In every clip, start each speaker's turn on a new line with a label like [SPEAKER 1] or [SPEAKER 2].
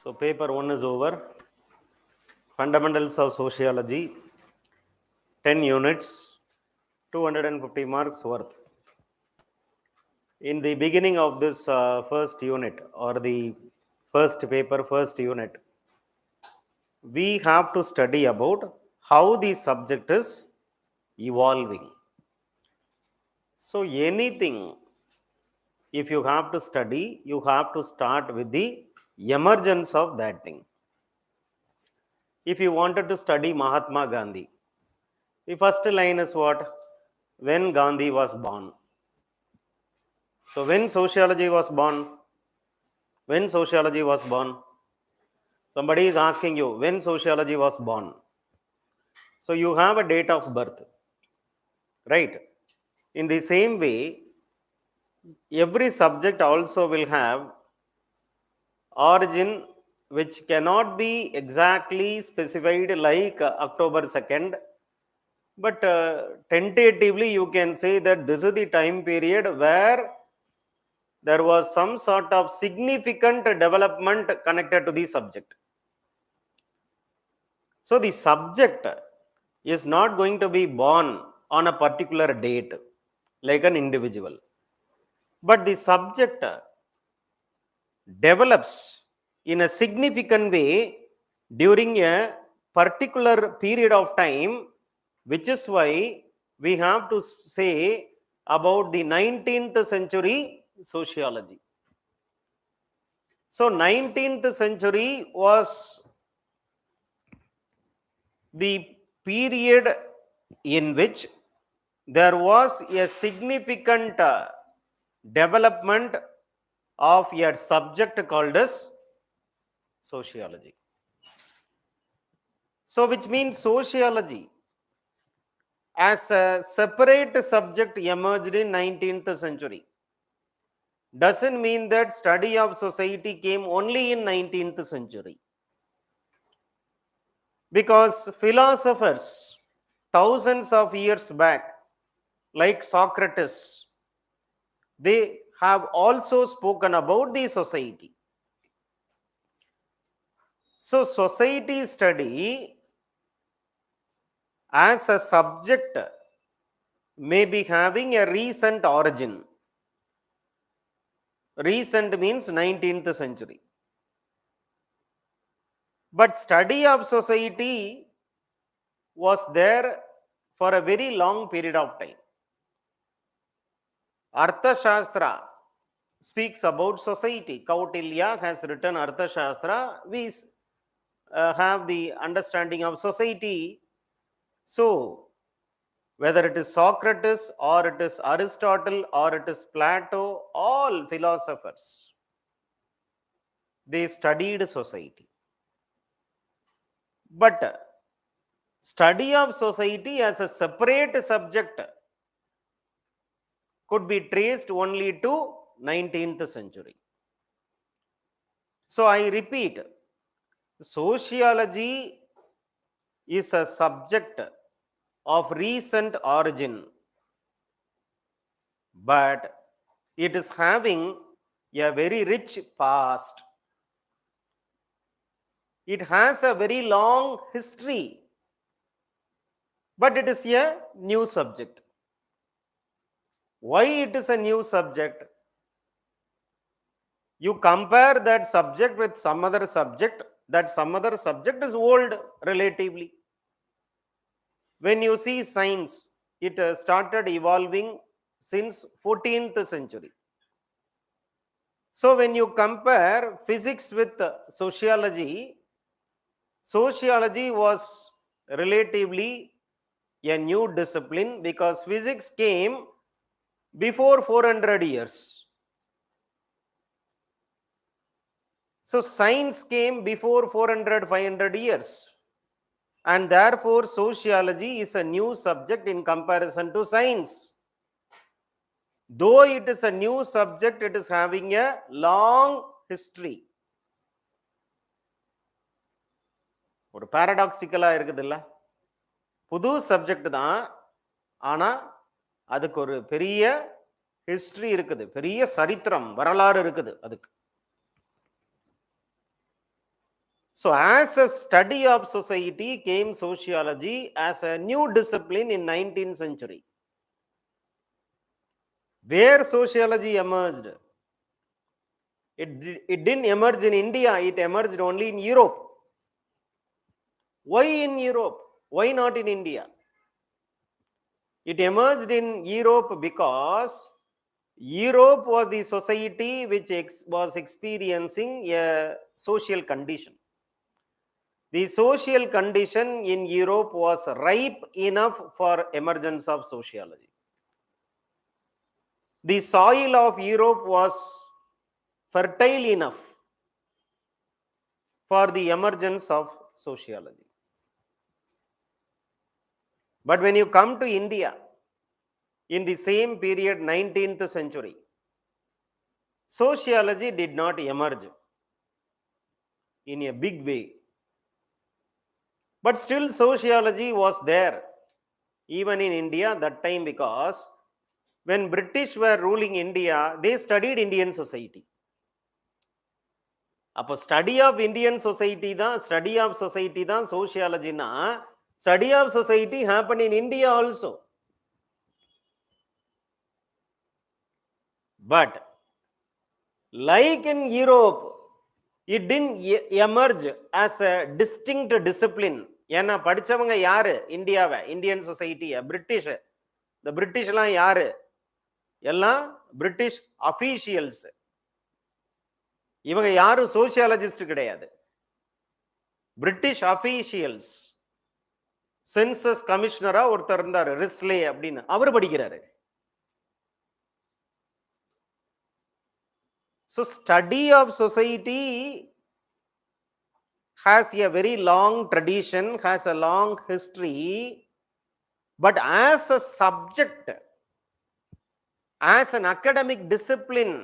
[SPEAKER 1] So paper 1 is over. Fundamentals of Sociology, 10 units, 250 marks worth. In the beginning of this first unit or the first paper, first unit, we have to study about how the subject is evolving. So anything, if you have to study, you have to start with the emergence of that thing. If you wanted to study Mahatma Gandhi, the first line is what? When Gandhi was born. So when sociology was born? When sociology was born? Somebody is asking you when sociology was born. So you have a date of birth, right? In the same way, every subject also will have origin which cannot be exactly specified like October 2nd, but tentatively you can say that this is the time period where there was some sort of significant development connected to the subject. So the subject is not going to be born on a particular date like an individual, but the subject develops in a significant way during a particular period of time, which is why we have to say about the 19th century sociology. So 19th century was the period in which there was a significant development of a subject called as sociology. So which means sociology as a separate subject emerged in 19th century. Doesn't mean that study of society came only in 19th century. Because philosophers thousands of years back, like Socrates, they have also spoken about the society. So society study as a subject may be having a recent origin. Recent means 19th century. But study of society was there for a very long period of time. Arthashastra speaks about society. Kautilya has written Arthashastra. We have the understanding of society. So whether it is Socrates or it is Aristotle or it is Plato, all philosophers, they studied society. But study of society as a separate subject could be traced only to 19th century. So I repeat, sociology is a subject of recent origin, but it is having a very rich past. It has a very long history, but it is a new subject. Why it is a new subject? You compare that subject with some other subject, that some other subject is old relatively. When you see science, it started evolving since 14th century. So when you compare physics with sociology, sociology was relatively a new discipline because physics came before 400 years. So science came before 400, 500 years. And therefore, sociology is a new subject in comparison to science. Though it is a new subject, it is having a long history. ஒரு பாரடாக்சிக்கலா இருக்குதுல்ல, புது subject தான், ஆனா அதுக்கு ஒரு பெரிய history இருக்குது, பெரிய சரித்திரம் வரலாறு இருக்குது அதுக்கு. So as a study of society came sociology as a new discipline in 19th century. Where sociology emerged? It didn't emerge in India, it emerged only in Europe. Why in Europe? Why not in India? It emerged in Europe because Europe was the society which was experiencing a social condition. The social condition in Europe was ripe enough for emergence of sociology. The soil of Europe was fertile enough for the emergence of sociology. But when you come to India, in the same period, 19th century, sociology did not emerge in a big way. But still sociology was there, even in India that time, because when British were ruling India, they studied Indian society. அப்போ study of Indian society தான் சோசியாலஜினா, study of society happen in India also. But like in Europe, it didn't emerge as a distinct discipline. ஏன்னா படிச்சவங்க யாரு? இந்தியாவை, Indian சொசைட்டியை, British. இந்த பிரிட்டிஷ்லாம் யாரு? எல்லாம் பிரிட்டிஷ் அஃபீஷியல்ஸ். இவங்க யாரும் சோசியாலஜிஸ்ட் கிடையாது, பிரிட்டிஷ் அஃபீஷியல்ஸ். சென்சஸ் கமிஷனரா ஒருத்தர் இருந்தார், ரிஸ்லே அப்படின்னு, அவர் படிக்கிறாரு. So study of society has a very long tradition, has a long history, but as a subject, as an academic discipline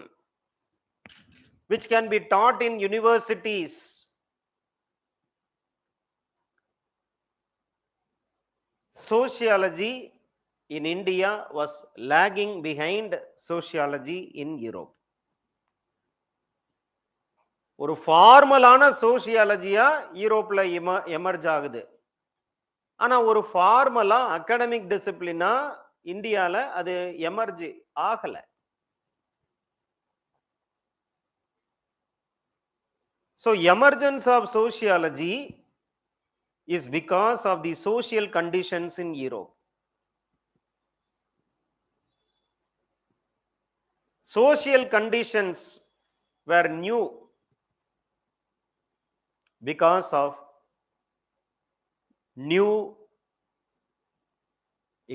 [SPEAKER 1] which can be taught in universities, sociology in India was lagging behind sociology in Europe. ஒரு ஃபார்மலான சோசியாலஜியா யூரோப்ல emerge ஆகுது. ஆனா ஒரு ஃபார்மலா academic டிசிப்ளினா இந்தியால அது emerge ஆகல. So emergence of sociology is because of the social conditions in Europe. Social conditions were new because of new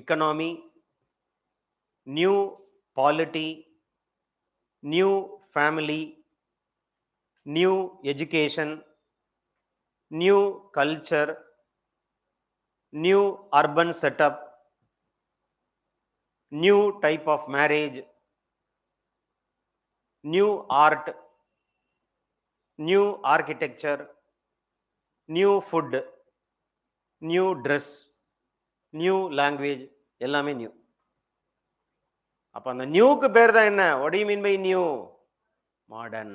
[SPEAKER 1] economy, new polity, new family, new education, new culture, new urban setup, new type of marriage, new art, new architecture, new food, new dress, new language, எல்லாமே new. அப்ப அந்த நியூக்கு பேர் தான் என்ன? what do you mean by new? Modern.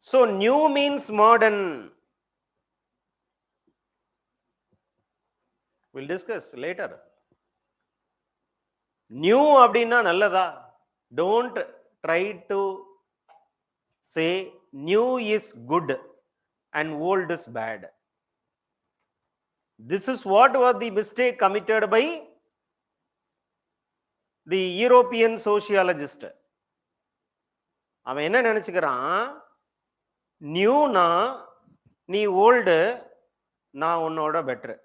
[SPEAKER 1] So new means modern. We'll discuss later. New அப்படின்னா நல்லதா? Don't try to say new is good and old is bad. This is what was the mistake committed by the European sociologist. அவன் என்ன நினைச்சுக்கிறான்? நியூனா நீ old, நான் உன்னோட better.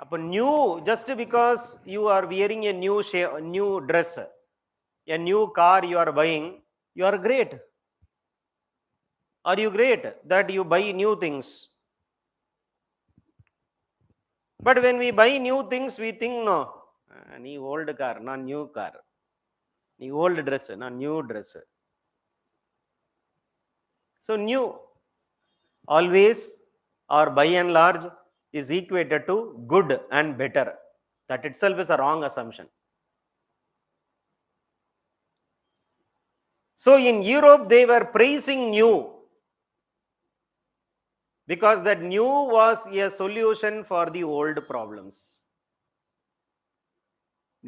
[SPEAKER 1] அப்ப new just because you are wearing a new dress, a new car you are buying, you are great. Are you great that you buy new things? But when we buy new things, we think, no, நீ old car, நான் new car. நீ old dress, நான் new dress. So new always, or by and large, is equated to good and better. That itself is a wrong assumption. So in Europe, they were praising new because that new was a solution for the old problems.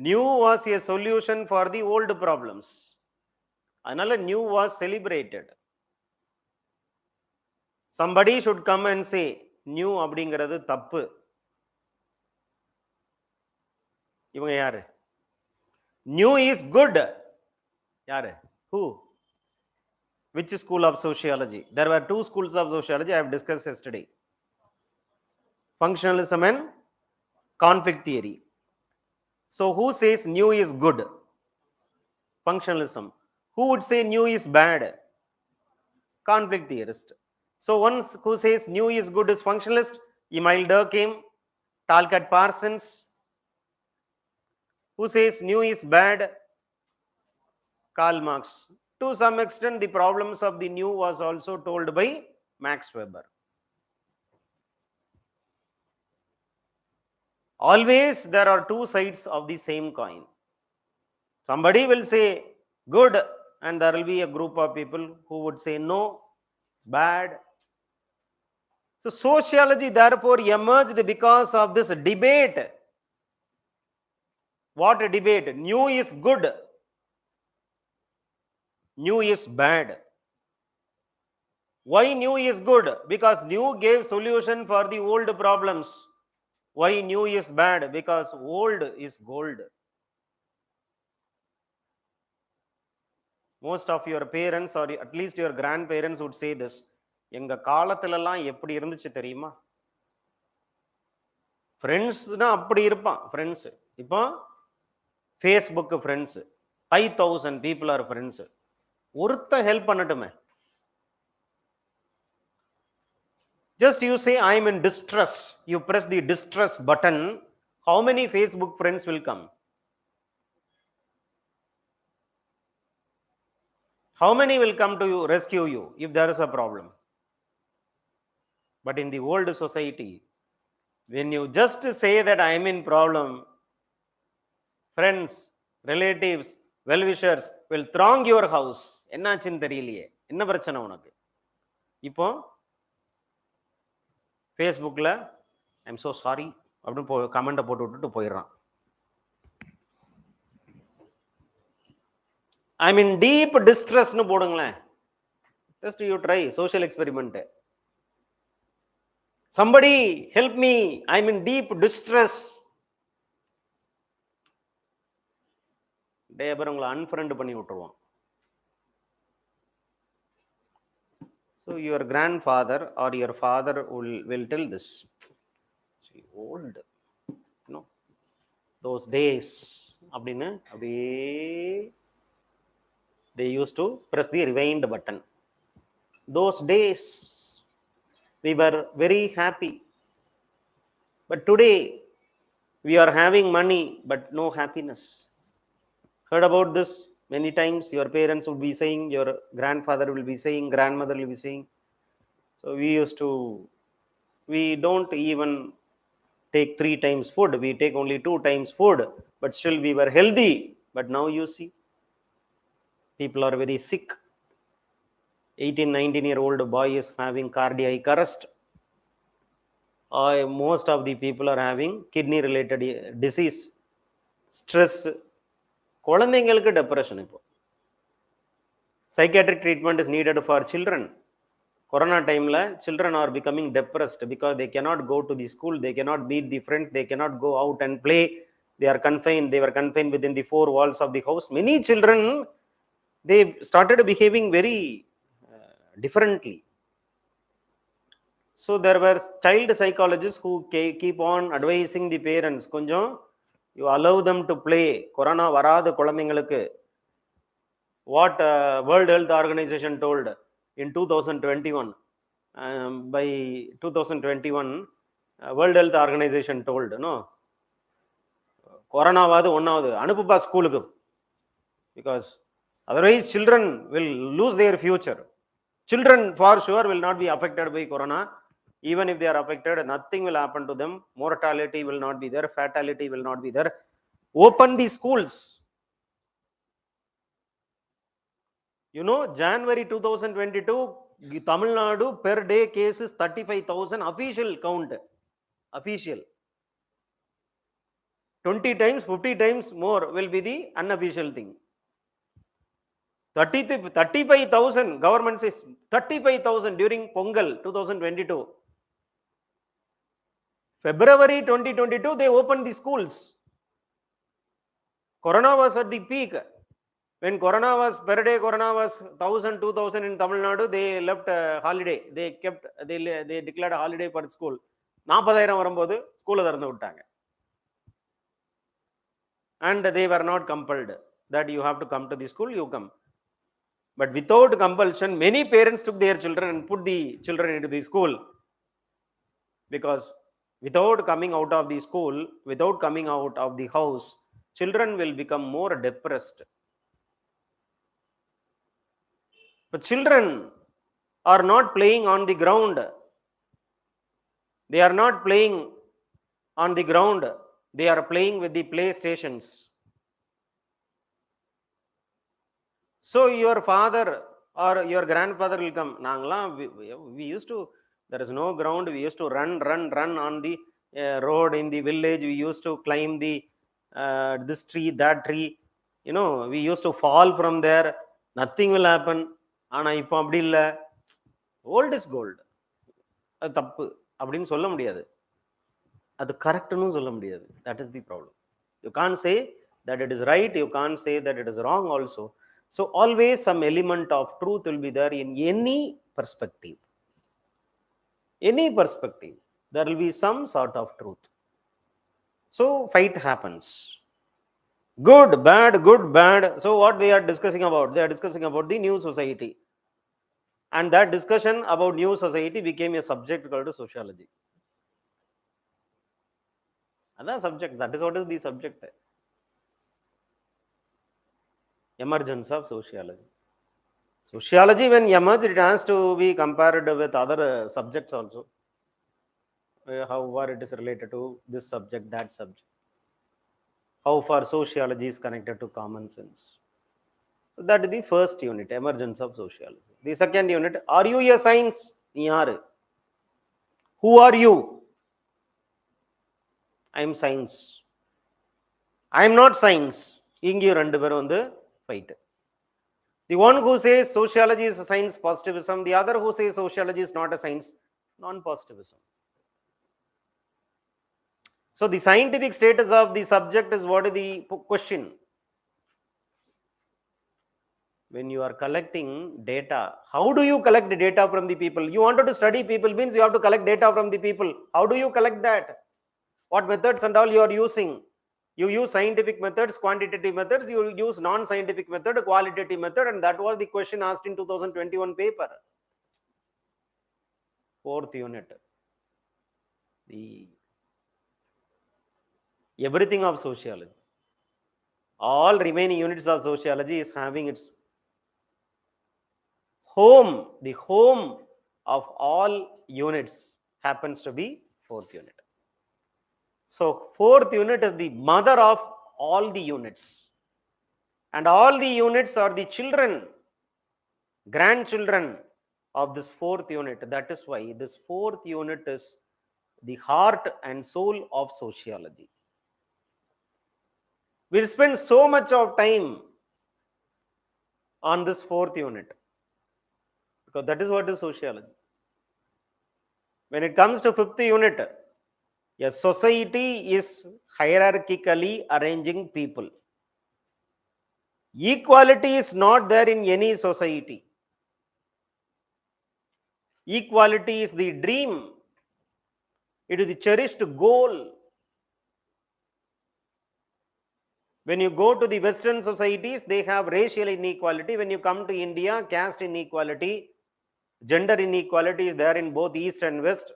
[SPEAKER 1] New was a solution for the old problems. Another new was celebrated. Somebody should come and say, new அப்படிங்கிறது தப்பு. இவங்க யாரு? New is good. யாரு? Who? Which school of sociology? There were two schools of sociology I have discussed yesterday. Functionalism and conflict theory. So who says new is good? Functionalism. Who would say new is bad? Conflict theorist. So one who says new is good is functionalist. Emile Durkheim, Talcott Parsons. Who says new is bad? Karl Marx. To some extent, the problems of the new was also told by Max Weber. Always there are two sides of the same coin. Somebody will say good, and there will be a group of people who would say no, it's bad. So sociology therefore emerged because of this debate. What a debate? New is good, new is bad. Why new is good? Because new gave solution for the old problems. Why new is bad? Because old is gold. Most of your parents or at least your grandparents would say this. எங்க காலத்துலலாம் எப்படி இருந்துச்சு தெரியுமா? ஃப்ரெண்ட்ஸ்னா அப்படி இருப்பான் friends. இப்போ Facebook friends 5000 people are friends. ஒருத்த help பண்ணட்டுமே. Just you say I am in distress, you press the distress button, how many Facebook friends will come? How many will come to you, rescue you if there is a problem? But in the old society, when you just say that I am in problem, friends, relatives, well-wishers will throng your house. என்னாச்சுன்னு தெரியலையே, என்ன பிரச்சனை உனக்கு? இப்போ ஃபேஸ்புக்கில் I am so sorry அப்படின்னு கமெண்ட்டை போட்டு விட்டுட்டு போயிடுறான். ஐ எம் இன் டீப் டிஸ்ட்ரெஸ்ன்னு போடுங்களேன். Just you try social experiment. somebody help me, I am in deep distress. டேபர் உங்களை அன்ஃப்ரெண்ட் பண்ணி விட்டுருவான். So your grandfather or your father will tell this. See, old, you know, those days அப்படின்னு அப்படியே they used to press the rewind button. Those days we were very happy, but today we are having money but no happiness. Heard about this many times. Your parents would be saying, your grandfather will be saying, grandmother will be saying. So we don't even take 3 times food, we take only 2 times food, but still we were healthy. But now you see, people are very sick. 18-19-year-old boy is having cardiac arrest. Most of the people are having kidney related disease, stress. குழந்தைங்களுக்கு depression. இப்போ psychiatric treatment is needed for children. Corona time la children are becoming depressed because they cannot go to the school, they cannot meet the friends, they cannot go out and play. They were confined within the 4 walls of the house. Many children, they started behaving very differently. So there were child psychologists who keep on advising the parents, konjam you allow them to play. Corona varada kulandingalukku. What World Health Organization told in 2021, by 2021 World Health Organization told, no, corona vadu onnavadu anupupa school ku, because otherwise children will lose their future. Children for sure will not be affected by corona. Even if they are affected, nothing will happen to them. Mortality will not be there, fatality will not be there. Open the schools. January 2022, Tamil Nadu per day cases 35,000 official count. Official. 20 times, 50 times more will be the unofficial thing. 35,000, government says 35,000 during Pongal 2022. February 2022, they opened the schools. Corona was at the peak. When Corona was, per day Corona was 1,000, 2,000 in Tamil Nadu, they left holiday. They declared a holiday for school. 40,000 வரும்போது ஸ்கூலை திறந்து விட்டாங்க. And they were not compelled that you have to come to the school, you come. But without compulsion, many parents took their children and put the children into the school. Because without coming out of the school, without coming out of the house, children will become more depressed. But children are not playing on the ground. They are not playing on the ground. They are playing with the playstations. So your father or your grandfather will come. We used to, there is no ground. We used to run on the road in the village. We used to climb this tree, that tree. We used to fall from there. Nothing will happen. Ana ipo appadi illa. Old is gold. அது தப்பு அப்படின்னு சொல்ல முடியாது. அது கரெக்ட்னு சொல்ல முடியாது. That is the problem. You can't say that it is right. You can't say that it is wrong also. So always some element of truth will be there in any perspective. Any perspective, there will be some sort of truth. So fight happens. Good, bad, good, bad. So what they are discussing about? They are discussing about the new society. And that discussion about new society became a subject called sociology. That's subject. That is what is the subject. Emergence of sociology. Sociology, when emerged, it has to be compared with other subjects also. However, it is related to this subject, that subject. How far sociology is connected to common sense. That is the first unit, emergence of sociology. The second unit, are you a science? Who are you? I am science. I am not science. Ingi rendu peru vandu fight. The one who says sociology is a science, positivism. The other who says sociology is not a science, non-positivism. So the scientific status of the subject is what is the question. When you are collecting data, how do you collect the data from the people? You wanted to study people means you have to collect data from the people. How do you collect that? What methods and all you are using? You use scientific methods, quantitative methods, you use non-scientific method, qualitative method, and that was the question asked in 2021 paper. Fourth unit. Everything of sociology. All remaining units of sociology is having its home. The home of all units happens to be fourth unit. So fourth unit is the mother of all the units. And all the units are the children, grandchildren of this fourth unit. That is why this fourth unit is the heart and soul of sociology. We'll spend so much of time on this fourth unit because that is what is sociology. When it comes to fifth unit, a society is hierarchically arranging people. Equality is not there in any society. Equality is the dream. It is the cherished goal. When you go to the Western societies, they have racial inequality. When you come to India, caste inequality, gender inequality is there in both East and West.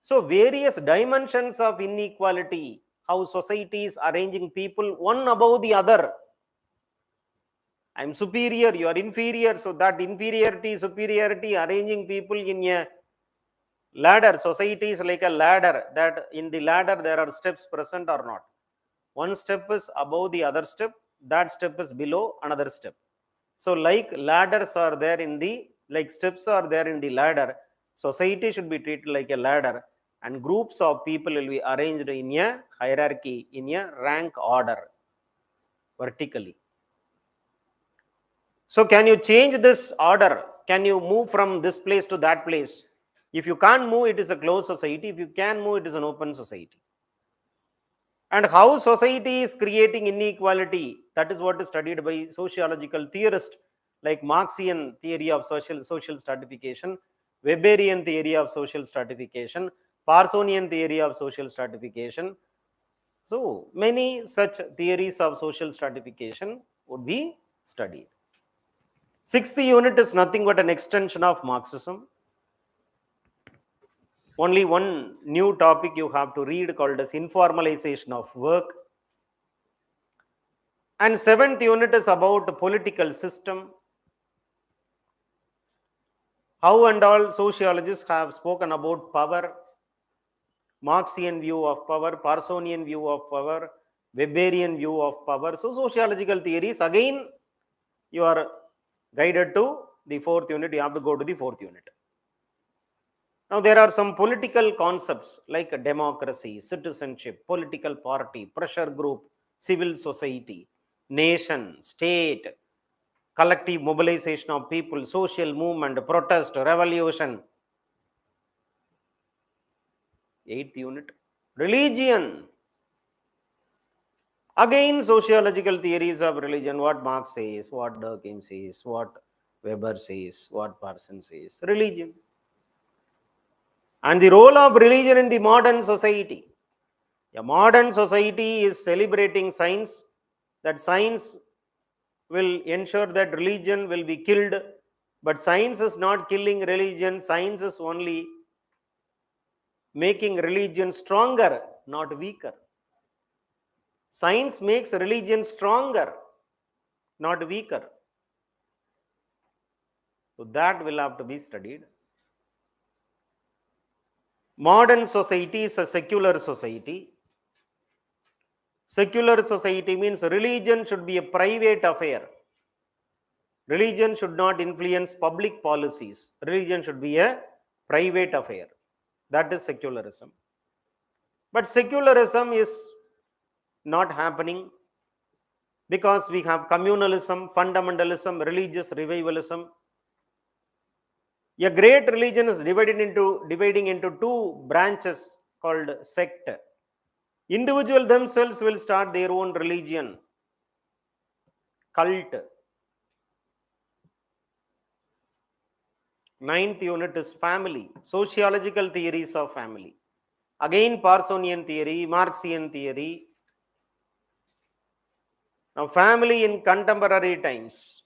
[SPEAKER 1] So various dimensions of inequality, how society is arranging people one above the other. I am superior, you are inferior. So that inferiority, superiority, arranging people in a ladder. Society is like a ladder, that in the ladder there are steps present or not. One step is above the other step, that step is below another step. So like ladders are there in the, like steps are there in the ladder, society should be treated like a ladder, and groups of people will be arranged in a hierarchy, in a rank order, vertically. So can you change this order? Can you move from this place to that place? If you can't move, it is a closed society. If you can move, it is an open society. And how society is creating inequality, that is what is studied by sociological theorists like Marxian theory of social stratification, Weberian theory of social stratification, Parsonian theory of social stratification. So many such theories of social stratification would be studied. Sixth unit is nothing but an extension of Marxism. Only one new topic you have to read called as informalization of work. And seventh unit is about the political system. How and all sociologists have spoken about power, Marxian view of power, Parsonian view of power, Weberian view of power. So sociological theories, again, you are guided to the fourth unit, you have to go to the fourth unit. Now there are some political concepts like democracy, citizenship, political party, pressure group, civil society, nation, state, collective mobilization of people, social movement, protest, revolution. Eighth unit, religion. Again, sociological theories of religion, what Marx says, what Durkheim says, what Weber says, what Parson says, religion. And the role of religion in the modern society. A modern society is celebrating science, that science will ensure that religion will be killed, but science is not killing religion, science is only making religion stronger, not weaker. Science makes religion stronger, not weaker. So that will have to be studied. Modern society is a secular society. Secular society means religion should be a private affair. Religion should not influence public policies. Religion should be a private affair. That is secularism. But secularism is not happening because we have communalism, fundamentalism, religious revivalism. A great religion is dividing into two branches called sect. Individuals themselves will start their own religion, cult. Ninth unit is family, sociological theories of family. Again, Parsonian theory, Marxian theory. Now, family in contemporary times.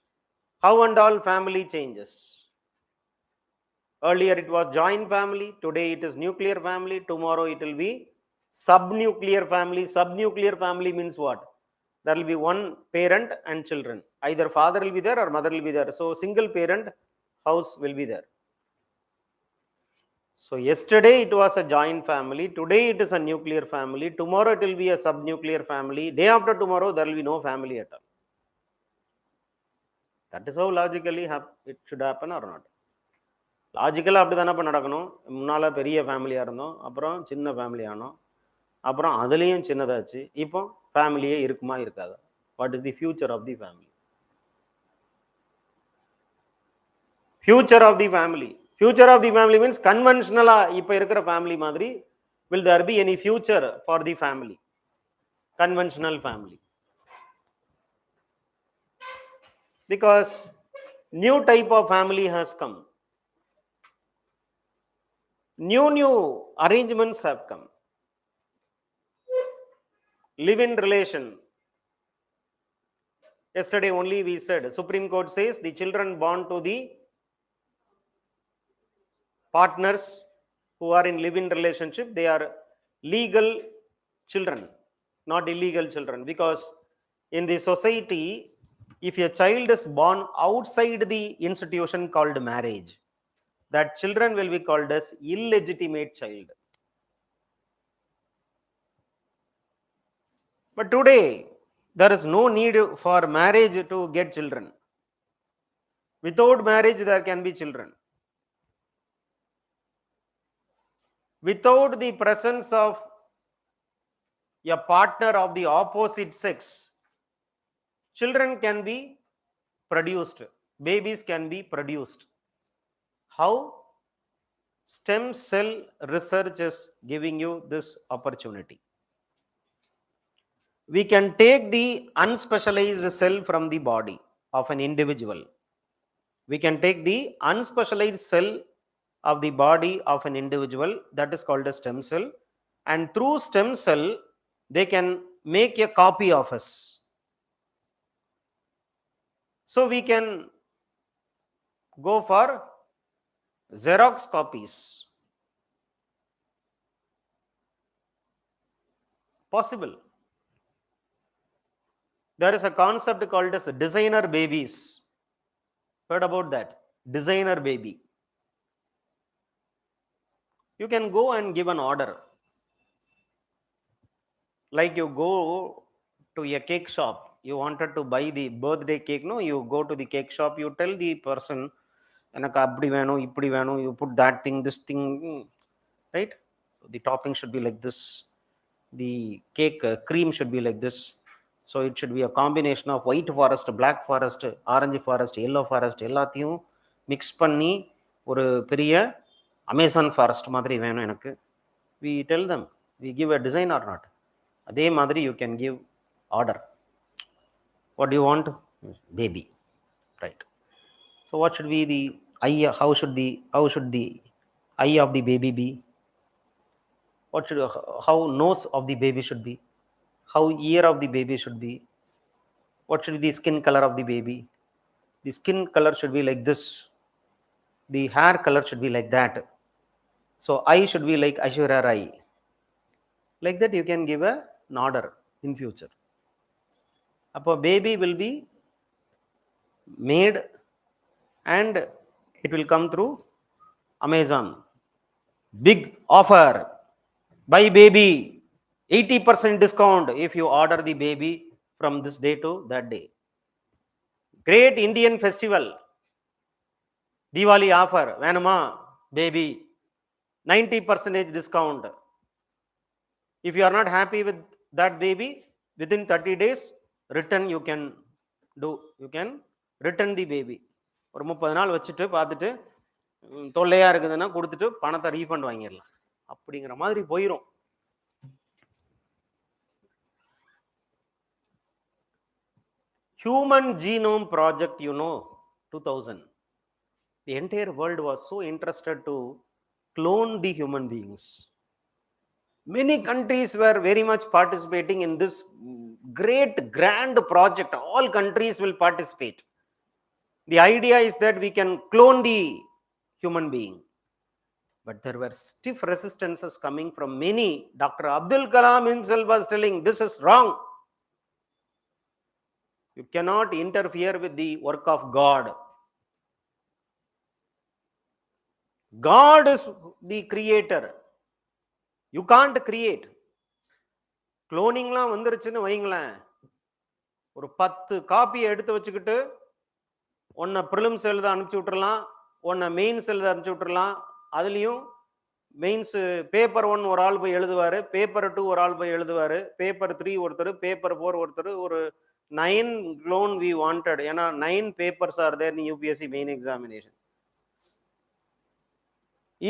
[SPEAKER 1] How and all family changes. Earlier it was joint family, today it is nuclear family, tomorrow it will be subnuclear family. Subnuclear family means what? There will be one parent and children. Either father will be there or mother will be there. So single parent house will be there. So yesterday it was a joint family, today it is a nuclear family, tomorrow it will be a subnuclear family, day after tomorrow there will be no family at all. That is how logically it should happen or not. லாஜிக்கலாக அப்படி தானே இப்போ நடக்கணும். முன்னால் பெரிய ஃபேமிலியாக இருந்தோம், அப்புறம் சின்ன ஃபேமிலி ஆனோம், அப்புறம் அதுலேயும் சின்னதாச்சு, இப்போ ஃபேமிலியே இருக்குமா இருக்காதா? What is the future of the family? Future of the family, future of the family means கன்வென்ஷனலாக இப்போ இருக்கிற ஃபேமிலி மாதிரி will there be any future for the family? Conventional family. Because new type of family has come. New arrangements have come. Live-in relation. Yesterday only we said, Supreme Court says the children born to the partners who are in live-in relationship, they are legal children, not illegal children. Because in the society, if a child is born outside the institution called marriage, that children will be called as illegitimate child. But today, there is no need for marriage to get children. Without marriage, there can be children. Without the presence of a partner of the opposite sex, children can be produced, babies can be produced. How? Stem cell research is giving you this opportunity. We can take the unspecialized cell from the body of an individual. We can take the unspecialized cell of the body of an individual, that is called a stem cell, and through stem cell they can make a copy of us. So we can go for Xerox copies. Possible. There is a concept called as designer babies. Heard about that? Designer baby. You can go and give an order. Like you go to a cake shop, you wanted to buy the birthday cake, no, you go to the cake shop, you tell the person, எனக்கு அப்படி வேணும் இப்படி வேணும், you put that thing, this thing, right? So the topping should be like this, the cake cream should be like this, so it should be a combination of white forest, black forest, orange forest, yellow forest, எல்லாத்தையும் mix பண்ணி ஒரு பெரிய Amazon forest மாதிரி வேணும் எனக்கு. We tell them, we give a design or not. அதே மாதிரி you can give order. What do you want? Baby, right? So what should be the eye? How should the eye of the baby be? What should, how nose of the baby should be? How ear of the baby should be? What should be the skin color of the baby? The skin color should be like this. The hair color should be like that. So eye should be like Aishwarya Rai. Like that you can give an order in future. A baby will be made and it will come through Amazon. Big offer, buy baby, 80% discount if you order the baby from this day to that day. Great Indian festival, Diwali offer, venuma baby, 90% discount. If you are not happy with that baby, within 30 days return you can do. You can return the baby. ஒரு 30 நாள் வச்சுட்டு பார்த்துட்டு தொல்லையா இருக்குதுன்னா கொடுத்துட்டு பணத்தை refund வாங்கிடலாம் அப்படிங்கிற மாதிரி போயிடும். Human Genome Project, 2000. The entire world was so interested to clone the human beings. Many countries were very much participating in this great grand project. All countries will participate. The idea is that we can clone the human being. But there were stiff resistances coming from many. Dr. Abdul Kalam himself was telling, this is wrong. You cannot interfere with the work of God. God is the creator. You can't create. Cloningலாம் வந்துருச்சுன்னு வைங்களேன், ஒரு 10 காப்பியை எடுத்து வச்சுக்கிட்டு ஒன்றை prelims எழுத அனுப்பிச்சி விட்டுறலாம், ஒன்றை மெயின்ஸ் எழுத அனுப்பிச்சி விட்டுறலாம். அதுலேயும் மெயின்ஸு பேப்பர் 1 ஒரு ஆள் போய் எழுதுவார், பேப்பர் 2 ஒரு ஆள் போய் எழுதுவார், பேப்பர் 3 ஒருத்தர், பேப்பர் 4 ஒருத்தர். ஒரு 9 clone we wanted. ஏன்னா 9 papers are there in UPSC main examination.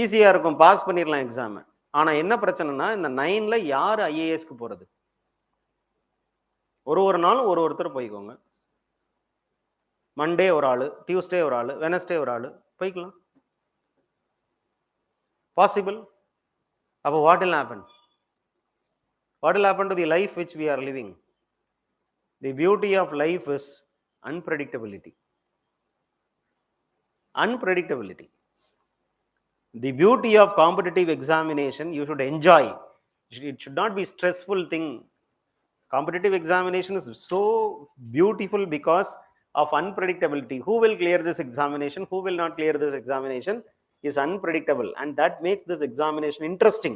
[SPEAKER 1] ஈஸியாக இருக்கும், பாஸ் பண்ணிடலாம் எக்ஸாம். ஆனால் என்ன பிரச்சனைனா, இந்த 9ல் யார் ஐஏஎஸ்க்கு போகிறது? ஒரு நாளும் ஒருத்தர் போய்க்கோங்க. மண்டே ஒரு ஆள், டியூஸ்டே ஒரு ஆள், வெனஸ்டே ஒரு ஆள் போய்க்கலாம். Possible. அப்போ what will happen? What will happen to the life which we are living? The beauty of life is unpredictability. Unpredictability. The beauty of competitive examination, you should enjoy. It should not be stressful thing. Competitive examination is so beautiful because of unpredictability. Who will clear this examination? Who will not clear this examination is unpredictable, and that makes this examination interesting.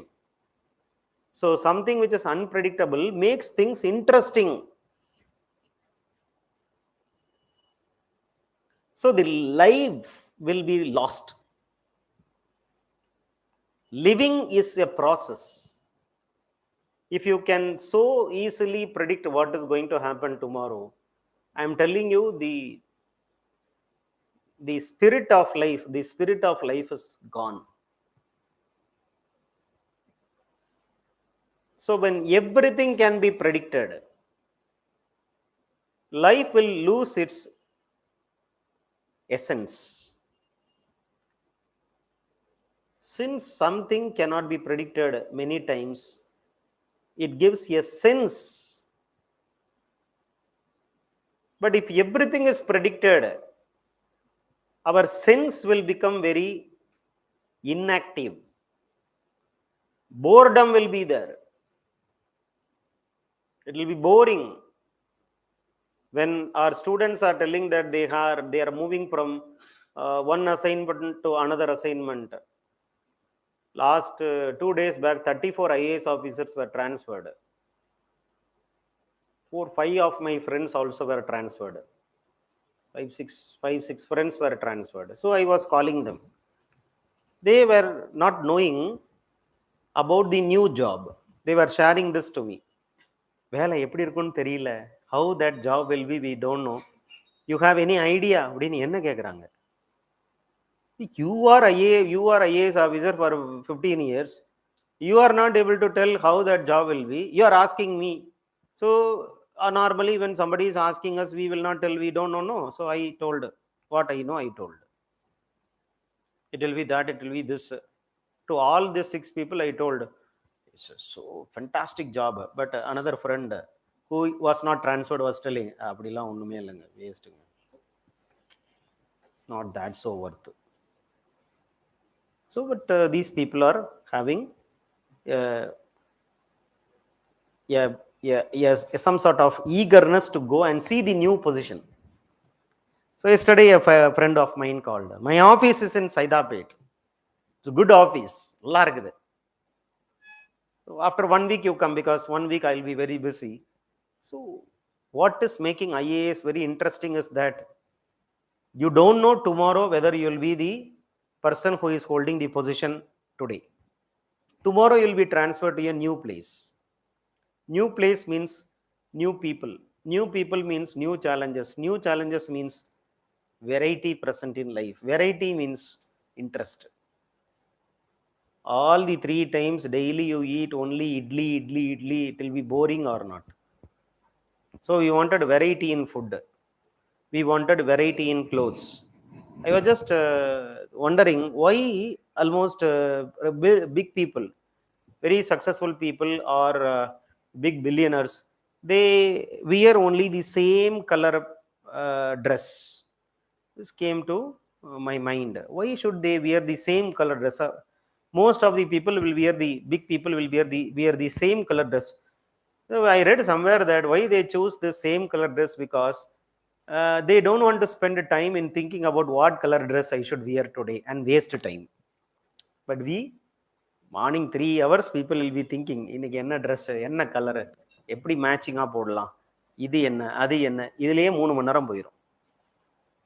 [SPEAKER 1] So something which is unpredictable makes things interesting. So the life will be lost. Living is a process. If you can so easily predict what is going to happen tomorrow, I am telling you, the spirit of life is gone. So when everything can be predicted, life will lose its essence. Since something cannot be predicted many times, it gives a sense. But if everything is predicted, our sense will become very inactive. Boredom will be there. It will be boring. When our students are telling that they are moving from one assignment to another assignment. Last 2 days back, 34 IAS officers were transferred. 5 of my friends also were transferred. Five, six friends were transferred. So I was calling them. They were not knowing about the new job. They were sharing this to me. வேலை எப்படி இருக்குன்னு தெரியல. How that job will be, we don't know. You have any idea? அப்படின்னு என்ன கேட்குறாங்க? You are IAS officer for 15 years. You are not able to tell how that job will be. You are asking me. So normally when somebody is asking us, we will not tell we don't know. No. So I told what I know. I told it will be that, it will be this. To all the 6 people, I told it's a so fantastic job. But another friend who was not transferred was telling, அப்படிலாம் ஒண்ணுமே இல்லைங்க, வேஸ்ட்டுங்க, not that so worth. So, but these people are having uh, yes, some sort of eagerness to go and see the new position. So yesterday a friend of mine called. My office is in Saidapet. It's a good office. நல்லா இருக்குது. So after 1 week you come, because 1 week I will be very busy. So what is making IAS very interesting is that you don't know tomorrow whether you will be the person who is holding the position today. Tomorrow you will be transferred to a new place. New place means new people. New people means new challenges. New challenges means variety present in life. Variety means interest. All the 3 times daily you eat only idli, it will be boring or not. So we wanted variety in food. We wanted variety in clothes. I was just wondering why almost big people, very successful people, or big billionaires, they wear only the same color dress. This came to my mind. Why should they wear the same color dress? Most of the people will wear the big people will wear the same color dress. So I read somewhere that why they choose the same color dress, because they don't want to spend time in thinking about what color dress I should wear today and waste time. But we, morning 3 hours people will be thinking, இன்னைக்கு என்ன dress, என்ன colour, எப்படி மேட்சிங்காக போடலாம், இது என்ன அது என்ன, இதுலேயே 3 மணி நேரம் போயிடும்.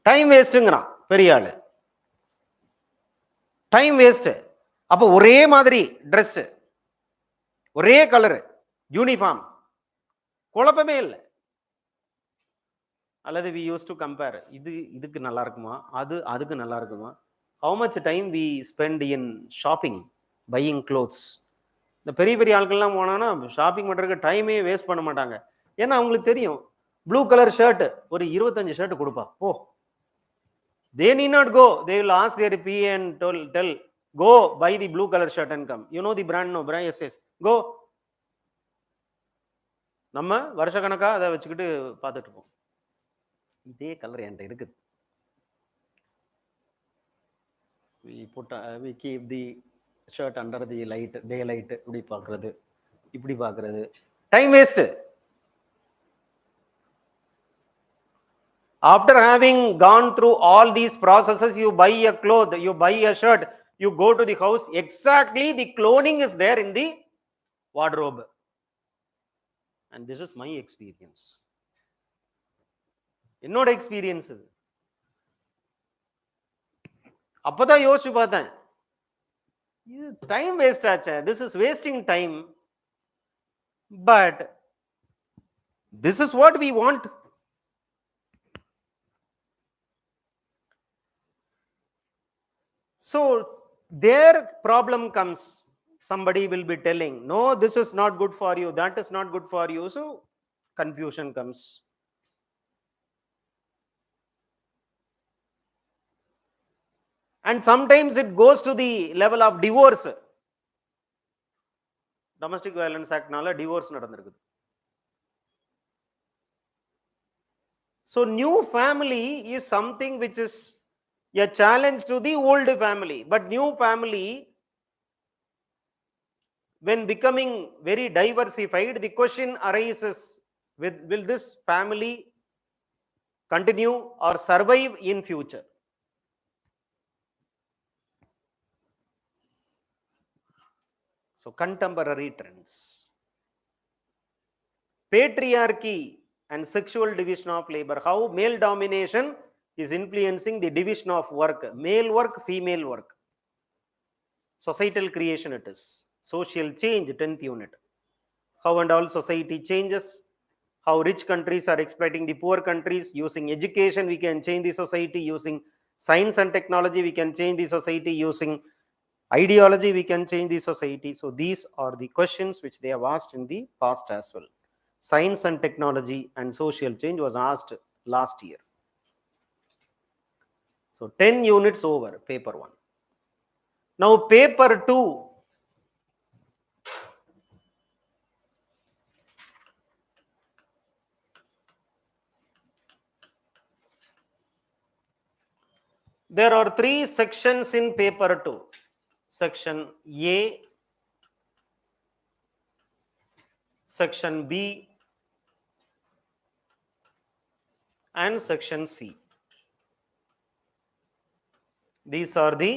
[SPEAKER 1] டைம் வேஸ்ட்டுங்கிறான் பெரிய ஆளு. Time waste. அப்போ ஒரே மாதிரி ட்ரெஸ்ஸு, ஒரே கலரு, யூனிஃபார்ம், குழப்பமே இல்லை. அல்லது வி யூஸ் டு கம்பேர், இதுக்கு நல்லா இருக்குமா, அதுக்கு நல்லா இருக்குமா. How much time we spend in shopping, buying clothes. இந்த பெரிய பெரிய ஆட்கள்லாம் போனான்னா ஷாப்பிங் பண்ணுறதுக்கு டைமே வேஸ்ட் பண்ண மாட்டாங்க. ஏன்னா அவங்களுக்கு தெரியும், ப்ளூ கலர் ஷர்ட் ஒரு 25 ஷர்ட் கொடுப்பா, ஓ, they need not go. They will ask their PA and tell, go buy the blue color shirt and come. You know the brand? No brand. Yes, go. நம்ம வருஷ கணக்கா அதை வச்சுக்கிட்டு பார்த்துட்டு இருப்போம். இதே கலர் என்கிட்ட இருக்குது. we keep the shirt under the light, daylight. இப்படி பார்க்கறது, இப்படி பார்க்கறது, time waste. After having gone through all these processes, you buy a cloth, you buy a shirt, you go to the house, exactly the clothing is there in the wardrobe. And this is my experience. என்னோட experience. அப்பதான் யோசிச்சு பார்த்தேன், இது time waste ஆச்சே, this is wasting time, but this is what we want. So their problem comes, somebody will be telling, no, this is not good for you, that is not good for you, so confusion comes. And sometimes it goes to the level of divorce. Domestic Violence Act nala divorce nadandirukku. So new family is something which is a challenge to the old family, but new family, when becoming very diversified, the question arises, will this family continue or survive in future? So contemporary trends, patriarchy and sexual division of labor, how male domination is influencing the division of work, male work, female work. Societal creation it is. Social change, 10th unit, how and all society changes, how rich countries are exploiting the poor countries. Using education we can change the society, using science and technology we can change the society, using ideology we can change the society. So these are the questions which they have asked in the past as well. Science and technology and social change was asked last year. So 10 units over paper 1. Now paper 2, there are 3 sections in paper 2. Section A, section B, and section C. These are the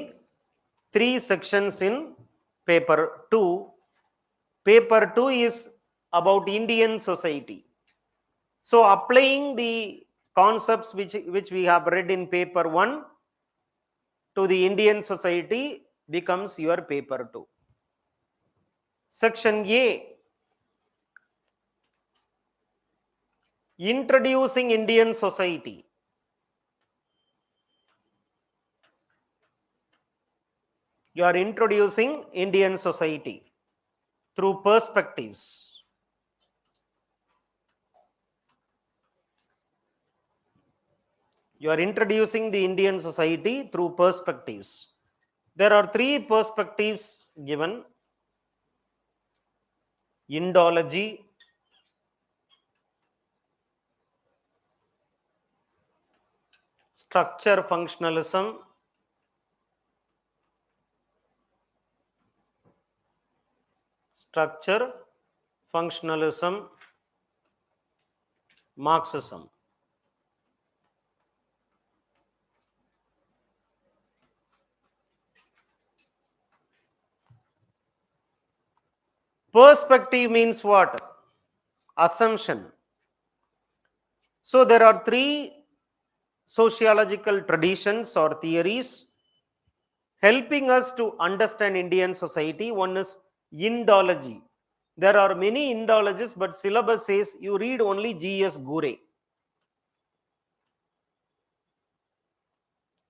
[SPEAKER 1] 3 sections in paper 2. Paper 2 is about Indian society. So applying the concepts which we have read in paper 1 to the Indian society becomes your paper 2. Section A, introducing Indian society. You are introducing Indian society through perspectives. You are introducing the Indian society through perspectives. There are 3 perspectives given: Indology, structure functionalism, Marxism. Perspective means what? Assumption. So there are 3 sociological traditions or theories helping us to understand Indian society. One is Indology. There are many Indologists, but syllabus says you read only G.S. Gure.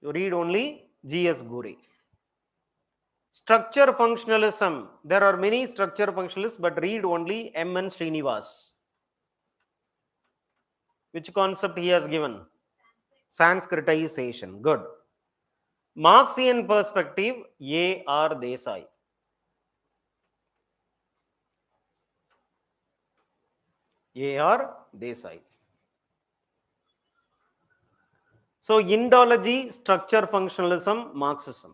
[SPEAKER 1] You read only G.S. Gure. Structure functionalism. There are many structure functionalists, but read only M.N. Srinivas. Which concept he has given? Sanskritization. Good. Marxian perspective, A.R. Desai. A.R. Desai. So Indology, structure functionalism, Marxism.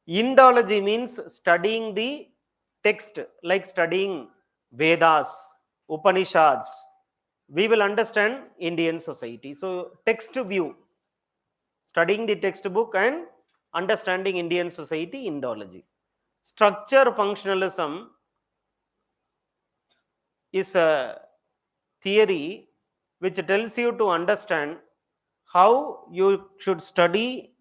[SPEAKER 1] Indology means studying the text, like studying Vedas, Upanishads. We will understand Indian society. So text view, studying the textbook and understanding Indian society, Indology. Structure functionalism is a theory which tells you to understand how you should study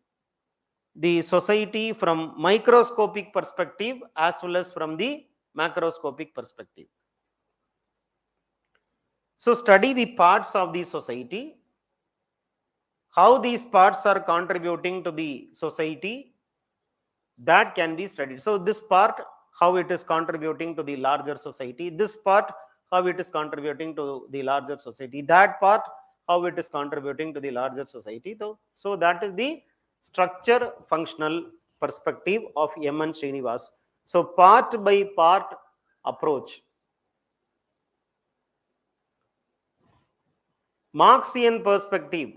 [SPEAKER 1] the society from microscopic perspective as well as from the macroscopic perspective. So study the parts of the society, how these parts are contributing to the society, that can be studied. So this part, how it is contributing to the larger society, this part, how it is contributing to the larger society, that part, how it is contributing to the larger society. So that is the structure functional perspective of M.N. Srinivas. So part by part approach. Marxian perspective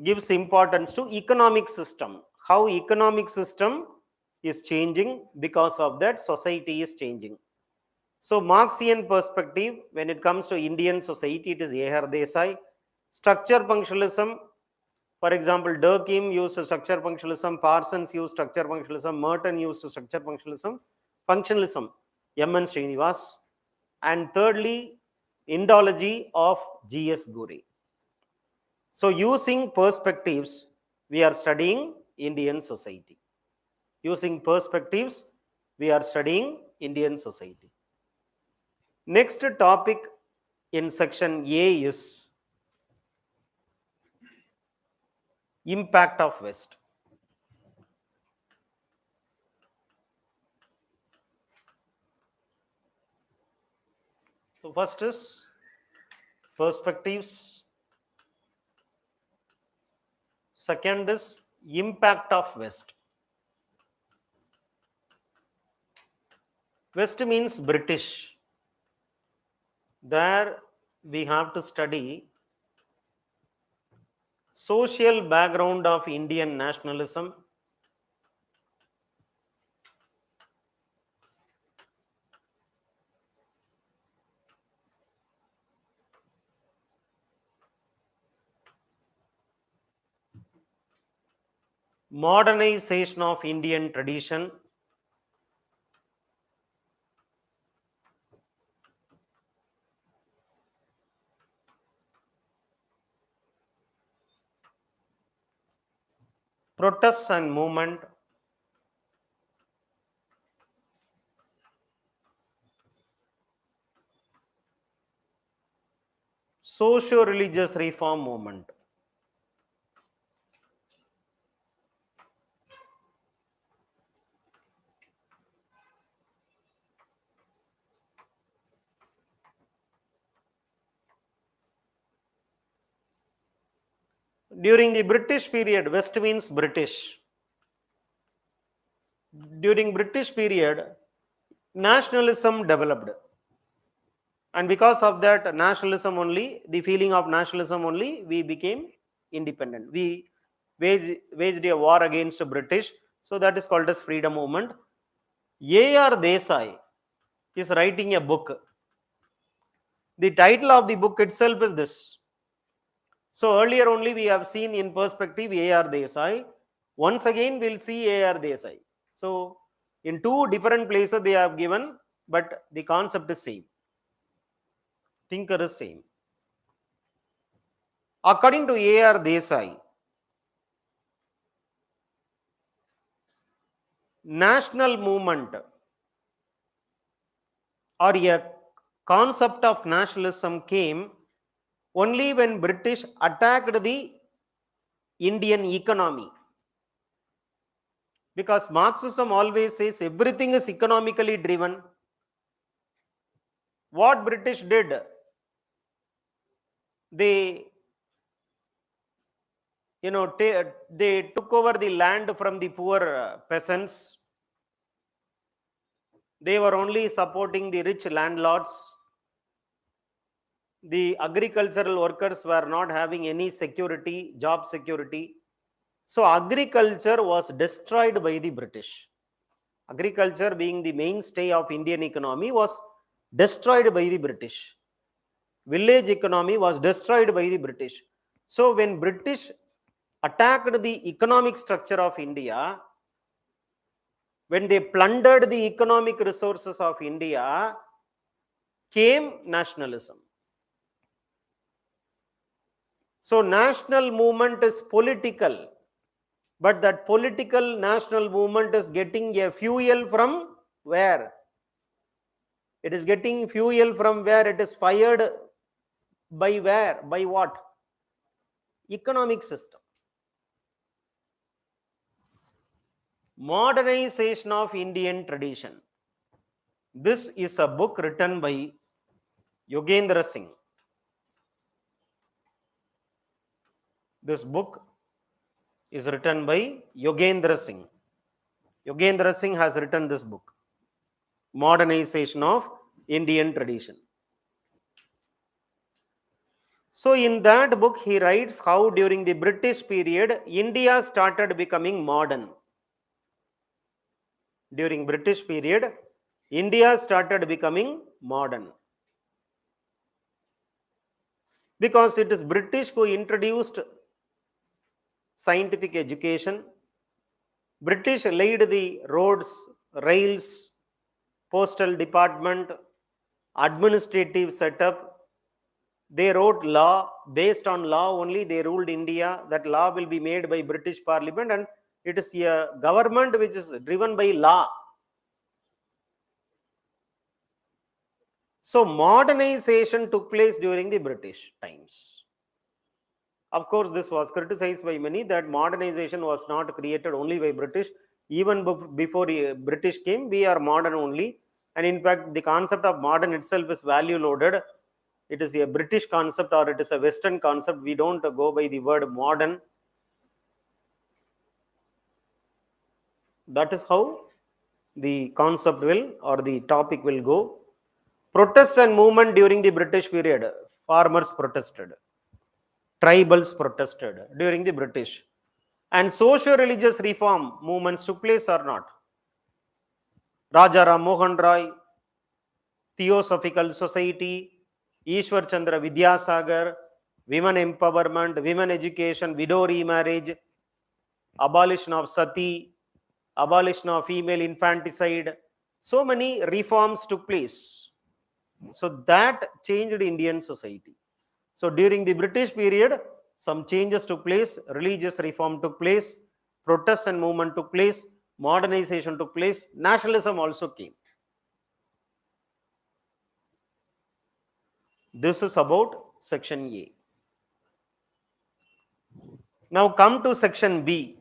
[SPEAKER 1] gives importance to economic system, how economic system is changing, because of that society is changing. So Marxian perspective, when it comes to Indian society, it is A.R. Desai. Structure functionalism, for example, Durkheim used structure functionalism, Parsons used structure functionalism, Merton used structure functionalism, M.N. Srinivas. And thirdly, Indology of G.S. Ghurye. So using perspectives, we are studying Indian society. Using perspectives, we are studying Indian society. Next topic in section A is impact of West. So first is perspectives. Second is impact of West. West means British. There we have to study social background of Indian nationalism, modernization of Indian tradition, protests and movement, socio-religious reform movement. During the British period, West means British. During British period, nationalism developed. And because of that nationalism only, the feeling of nationalism only, we became independent. We waged a war against the British. So that is called as freedom movement. A.R. Desai is writing a book. The title of the book itself is this. So earlier only we have seen in perspective A.R. Desai. Once again we'll see A.R. Desai. So in two different places they have given, but the concept is same. Thinker is same. According to A.R. Desai, national movement or a concept of nationalism came only when British attacked the Indian economy. Because Marxism always says everything is economically driven. What British did, they they took over the land from the poor peasants. They were only supporting the rich landlords. The agricultural workers were not having any security, job security. So agriculture was destroyed by the British. Agriculture, being the mainstay of Indian economy, was destroyed by the British. Village economy was destroyed by the British. So when British attacked the economic structure of India, when they plundered the economic resources of India, came nationalism. So national movement is political. But that political national movement is getting a fuel from where? It is getting fuel from where? It is fired by where? By what? Economic system. Modernization of Indian tradition. This is a book written by Yogendra Singh. This book is written by Yogendra Singh. Yogendra Singh has written this book, Modernization of Indian Tradition. So in that book, he writes how during the British period, India started becoming modern. During British period, India started becoming modern. Because it is British who introduced scientific education. British laid the roads, rails, postal department, administrative setup. They wrote law. Based on law only they ruled India. That law will be made by British Parliament, and it is a government which is driven by law. So modernization took place during the British times. Of course, this was criticized by many that modernization was not created only by British. Even before British came, we are modern only. And in fact, the concept of modern itself is value loaded. It is a British concept or it is a Western concept. We don't go by the word modern. That is how the concept will or the topic will go. Protest and movement during the British period. Farmers protested. Tribals protested during the British. And socio-religious reform movements took place or not? Raja Ram Mohan Roy, Theosophical Society, Ishwar Chandra Vidyasagar, women empowerment, women education, widow remarriage, abolition of sati, abolition of female infanticide. So many reforms took place. So that changed Indian society. So during the British period, some changes took place, religious reform took place, protest and movement took place, modernization took place, nationalism also came. This is about section A. Now come to section B.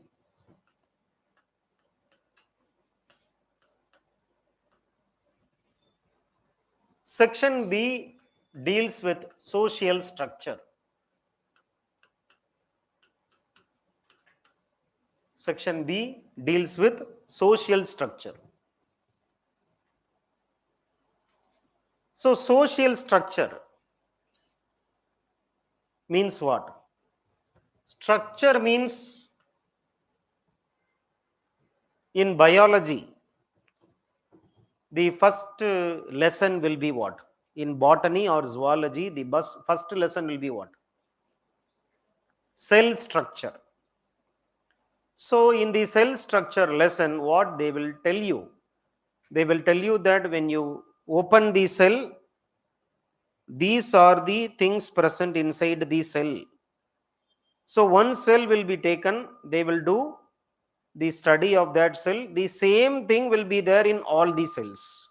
[SPEAKER 1] Section B deals with social structure. Section B deals with social structure. So social structure means what? Structure means in biology, the first lesson will be what? In botany or zoology, the first lesson will be what? Cell structure. So in the cell structure lesson, what they will tell you? They will tell you that when you open the cell, these are the things present inside the cell. So one cell will be taken, they will do the study of that cell. The same thing will be there in all the cells.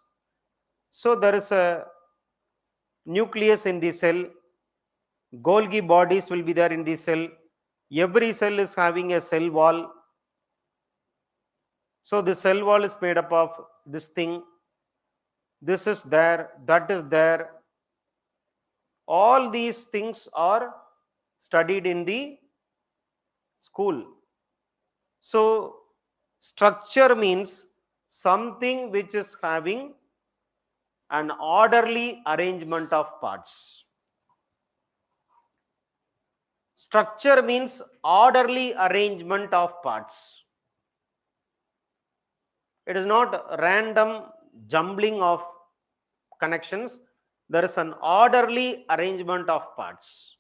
[SPEAKER 1] So there is a nucleus in the cell, Golgi bodies will be there in the cell. Every cell is having a cell wall. So the cell wall is made up of this thing. This is there, that is there. All these things are studied in the school. So structure means something which is having an orderly arrangement of parts. Structure means orderly arrangement of parts. It is not random jumbling of connections. There is an orderly arrangement of parts.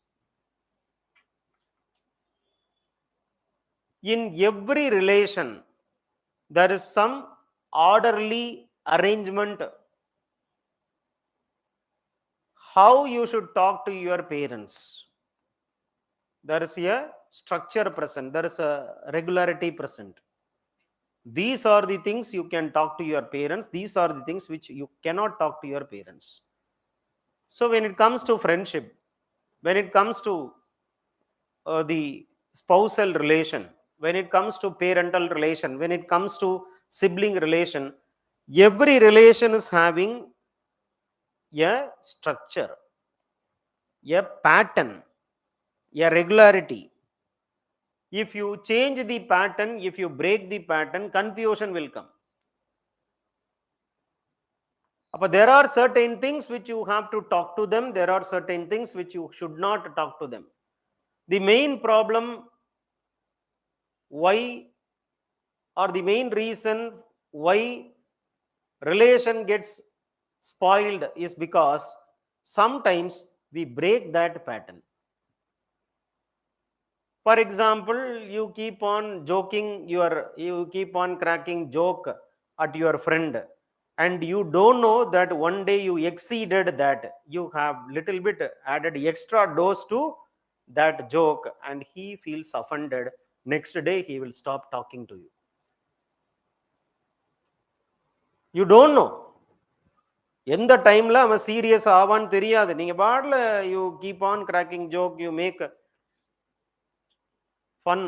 [SPEAKER 1] In every relation, there is some orderly arrangement. How you should talk to your parents. There is a structure present, there is a regularity present. These are the things you can talk to your parents. These are the things which you cannot talk to your parents. So when it comes to friendship, when it comes to the spousal relation, when it comes to parental relation, when it comes to sibling relation, every relation is having a structure, a pattern, a regularity. If you change the pattern, if you break the pattern, confusion will come. But there are certain things which you have to talk to them. There are certain things which you should not talk to them. The main problem why, or the main reason why relation gets spoiled is because sometimes we break that pattern. For example, you keep on joking, you keep on cracking joke at your friend, and you don't know that one day you exceeded that. You have little bit added extra dose to that joke, and he feels offended. Next day he will stop talking to you. You don't know எந்த டைம்ல அவன் serious ஆவான்னு தெரியாது. நீங்க பாடல you keep on cracking joke, you make fun,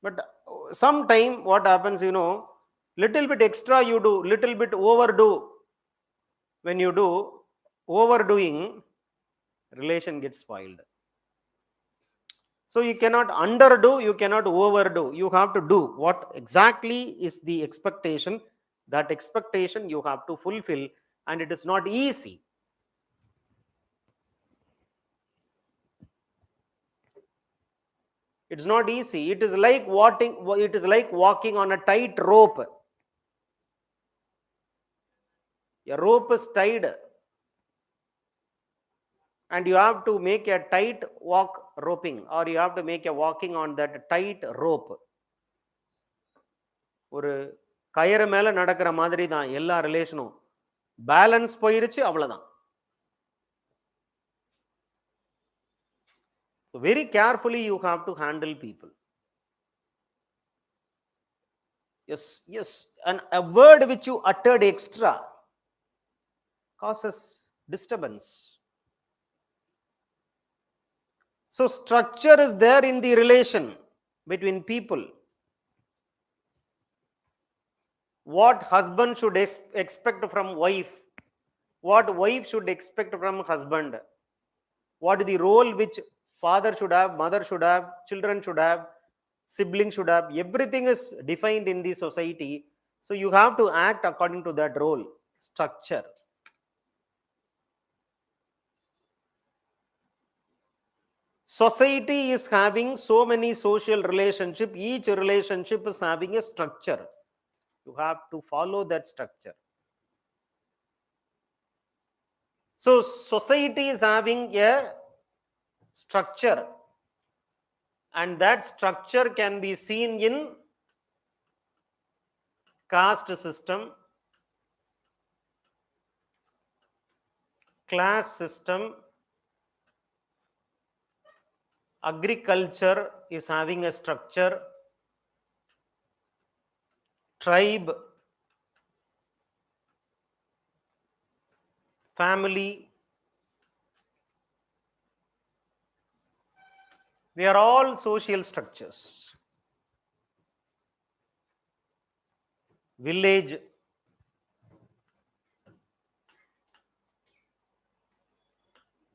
[SPEAKER 1] but sometime what happens, little bit extra you do, little bit overdo. When you do overdoing, relation gets spoiled. So you cannot underdo, you cannot overdo. You have to do what exactly is the expectation. That expectation you have to fulfill, and it is not easy. It's not easy. It is like walking on a tight rope. A rope is tied, and you have to make a tight walk roping, or you have to make a walking on that tight rope. ஒரு கயிறு மேல நடக்கிற மாதிரி தான் எல்லா ரிலேஷனும். Balance போயிருச்சு, அவ்வளவுதான். So very carefully you have to handle people. Yes, and a word which you uttered extra causes disturbance. So structure is there in the relation between people. What husband should expect from wife, what wife should expect from husband, what is the role which father should have, mother should have, children should have, siblings should have. Everything is defined in the society. So you have to act according to that role, structure. Society is having so many social relationship. Each relationship is having a structure. You have to follow that structure. So society is having a structure, and that structure can be seen in caste system, class system. Agriculture is having a structure, tribe, family. They are all social structures. Village,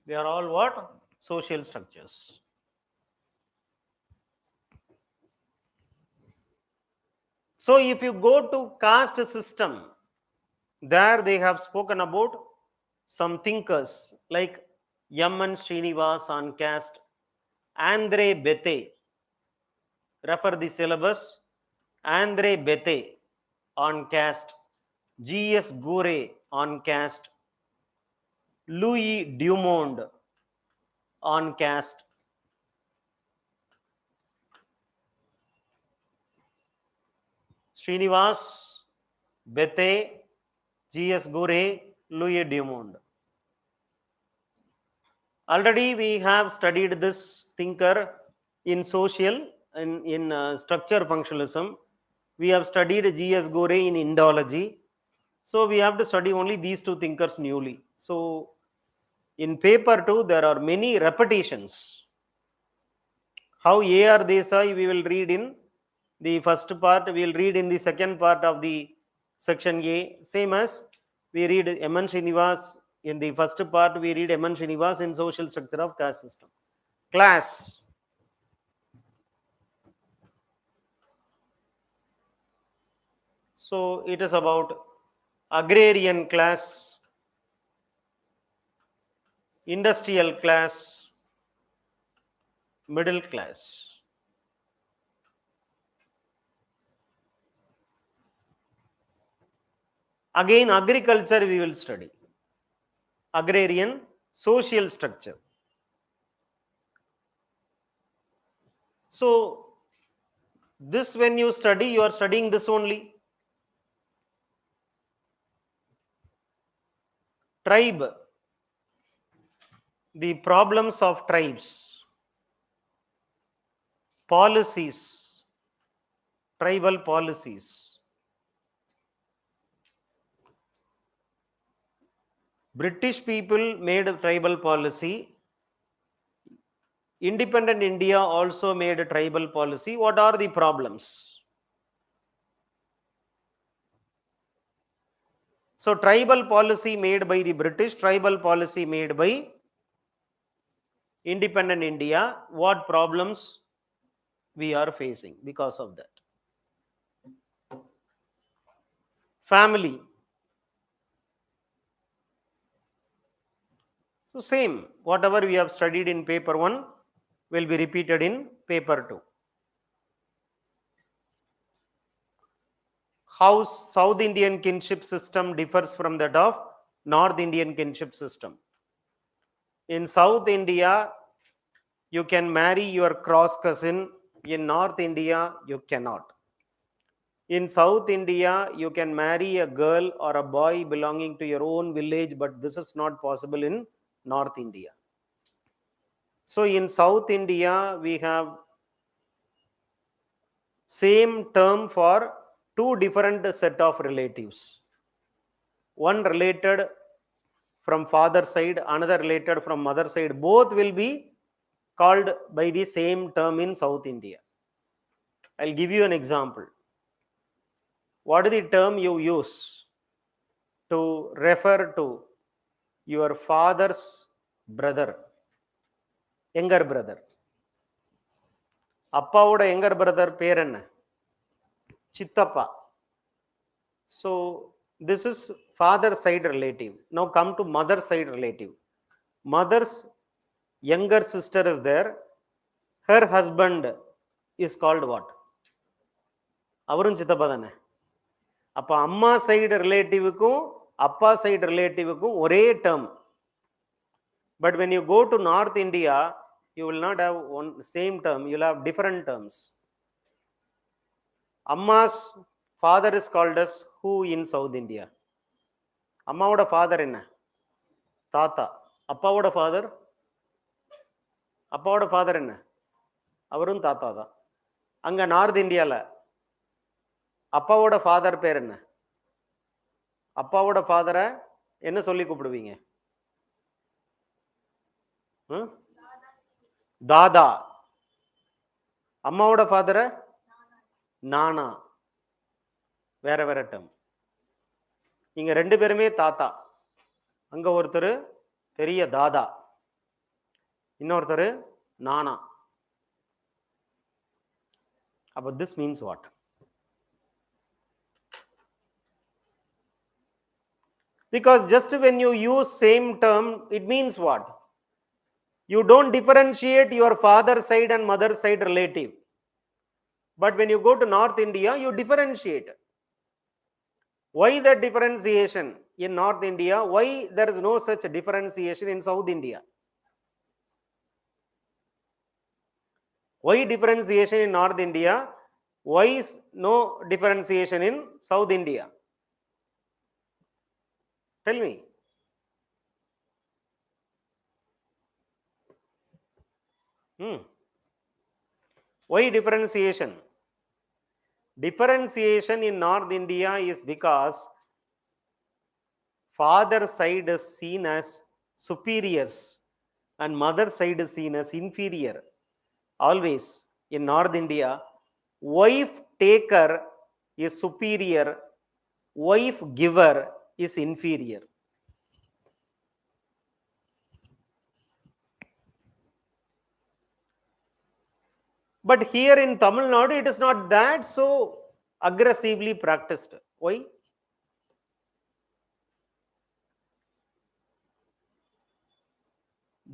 [SPEAKER 1] they are all what? Social structures. So if you go to caste system, there they have spoken about some thinkers like M.N. Srinivas on caste, Andre Bete, refer the syllabus, Andre Bete on caste, G.S. Gore on caste, Louis Dumond on caste. Srinivas, Bete, G.S. Gore, Louis Dumond. Already we have studied this thinker In social and in structure functionalism, we have studied G.S. Gore in Indology. So we have to study only these two thinkers newly. So in paper 2, there are many repetitions. How A.R. Desai we will read in the first part, we will read in the second part of the section A, same as we read M.N. Srinivas in the first part, we read M.N. Srinivas in social structure of caste system. Class. So it is about agrarian class, industrial class, middle class. Again, agriculture we will study. Agrarian social structure. So this, when you study, you are studying this only. Tribe, the problems of tribes, policies, tribal policies. British people made a tribal policy. Independent India also made a tribal policy. What are the problems? So tribal policy made by the British, tribal policy made by independent India. What problems we are facing because of that? Family. So same, whatever we have studied in paper 1 will be repeated in paper 2. How South Indian kinship system differs from that of North Indian kinship system. In South India, you can marry your cross cousin. In North India, you cannot. In South India, you can marry a girl or a boy belonging to your own village, but this is not possible in North India. So in South India, we have same term for two different set of relatives. One related from father side, another related from mother side. Both will be called by the same term in South India. I'll give you an example. What is the term you use to refer to your father's brother, younger brother? அப்பாவோட younger brother பேர் என்ன? சித்தப்பா. So this is father side relative. Now come to mother side relative. Mother's younger sister is there. Her husband is called what? அவரும் சித்தப்பா தானே. அப்போ அம்மா side ரிலேட்டிவுக்கும் அப்பா சைடு ரிலேட்டிவுக்கும் ஒரே term. But when you go to North India, you will not have one same term, you will have different terms. Amma's father is called as who in South India? அம்மாவோட father என்ன? தாத்தா. அப்பாவோட father? அப்பாவோட father என்ன? அவரும் தாத்தா தான். அங்க நார்த் இந்தியால அப்பாவோட ஃபாதர் பேர் என்ன? அப்பாவோட ஃபாதரை என்ன சொல்லி கூப்பிடுவீங்க? தாதா. அம்மாவோட ஃபாதரை நானா. வேற வேற டேர்ம். இங்க ரெண்டு பேருமே தாத்தா. அங்க ஒருத்தர் பெரிய தாதா, இன்னொருத்தர் நானா. அப்ப this means what? Because just when you use same term, it means what? You don't differentiate your father side and mother side relative. But when you go to North India, you differentiate. Why that differentiation in North India? Why there is no such differentiation in South India? Why differentiation in North India? Why is no differentiation in South India? Tell me. Why differentiation? Differentiation in North India is because father side is seen as superiors and mother side is seen as inferior. Always in North India, wife taker is superior, wife giver is inferior. But here in Tamil Nadu, it is not that so aggressively practiced. Why?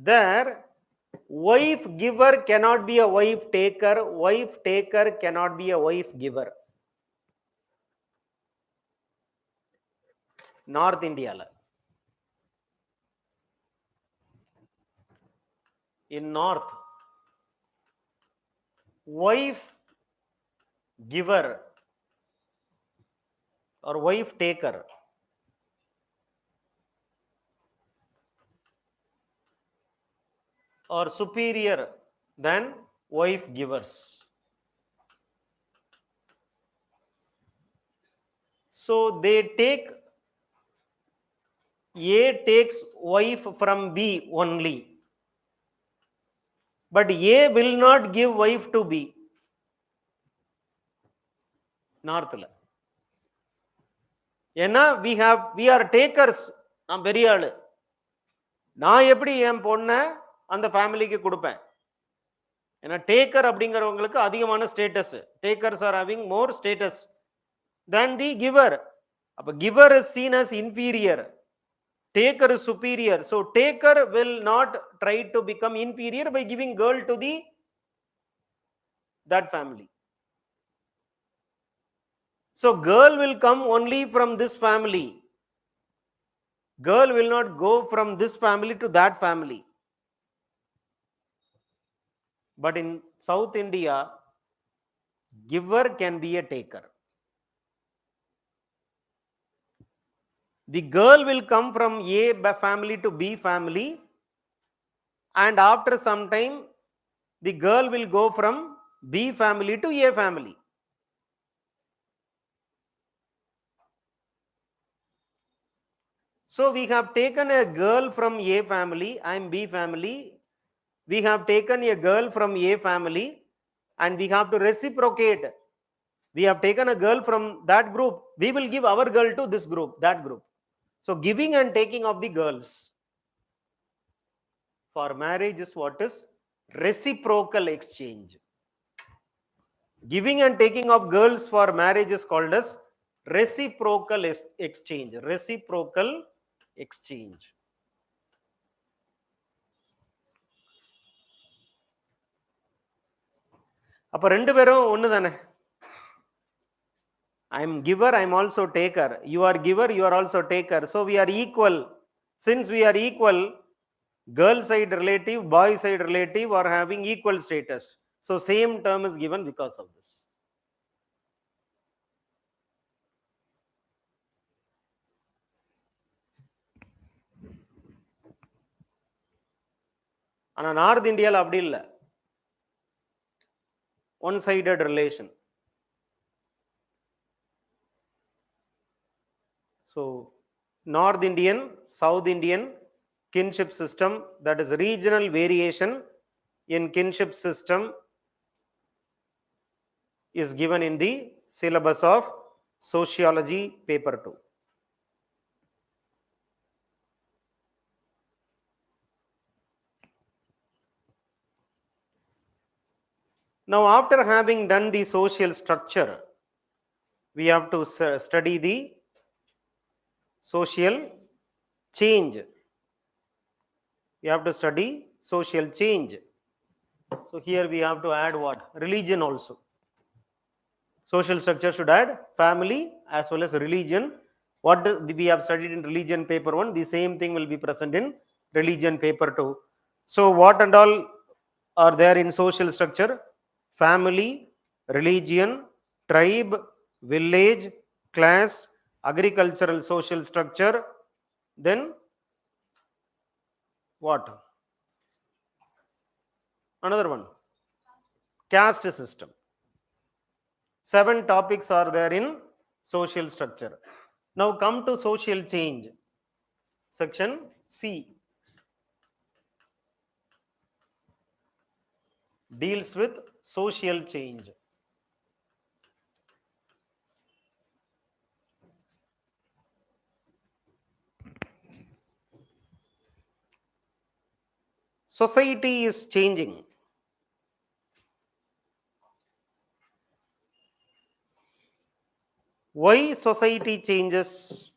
[SPEAKER 1] There, wife giver cannot be a wife taker cannot be a wife giver. North India. In North, wife giver or wife taker or superior than wife givers. So they take, A takes wife from B only, but A will not give wife to B. North. ஏன்னா we are takers. நான் பெரிய ஆளு, நான் எப்படி என் பொண்ணை அந்த ஃபேமிலிக்கு கொடுப்பேன்? ஏன்னா டேக்கர் அப்படிங்கிறவங்களுக்கு அதிகமான status. Takers are having more status than the giver. அப்ப giver is seen as inferior, taker is superior. So taker will not try to become inferior by giving girl to the that family. So girl will come only from this family. Girl will not go from this family to that family. But in South India, giver can be a taker. The girl will come from A family to B family, and after some time, the girl will go from B family to A family. So we have taken a girl from A family, I am B family. We have taken a girl from A family and we have to reciprocate. We have taken a girl from that group. We will give our girl to this group, that group. So giving and taking of the girls for marriage is what is reciprocal exchange. Giving and taking of girls for marriage is called as reciprocal exchange. Reciprocal exchange. அப்ப ரெண்டு பேரும் ஒண்ணு தானே? I am giver, I am also taker. You are giver, you are also taker. So we are equal. Since we are equal, girl side relative, boy side relative are having equal status. So same term is given because of this. ஆனா north இந்தியால அப்படி இல்லை, one sided relation. So North Indian, South Indian kinship system, that is regional variation in kinship system, is given in the syllabus of Sociology paper 2. Now after having done the social structure, we have to study the social change. We have to study social change. So here we have to add what? Religion also. Social structure should add family as well as religion. What we have studied in religion paper 1, the same thing will be present in religion paper 2. So what and all are there in social structure? Family, religion, tribe, village, class, agricultural social structure, then what? Another one, caste system. 7 topics are there in social structure. Now come to social change. Section C deals with social change. Society is changing. Why society changes?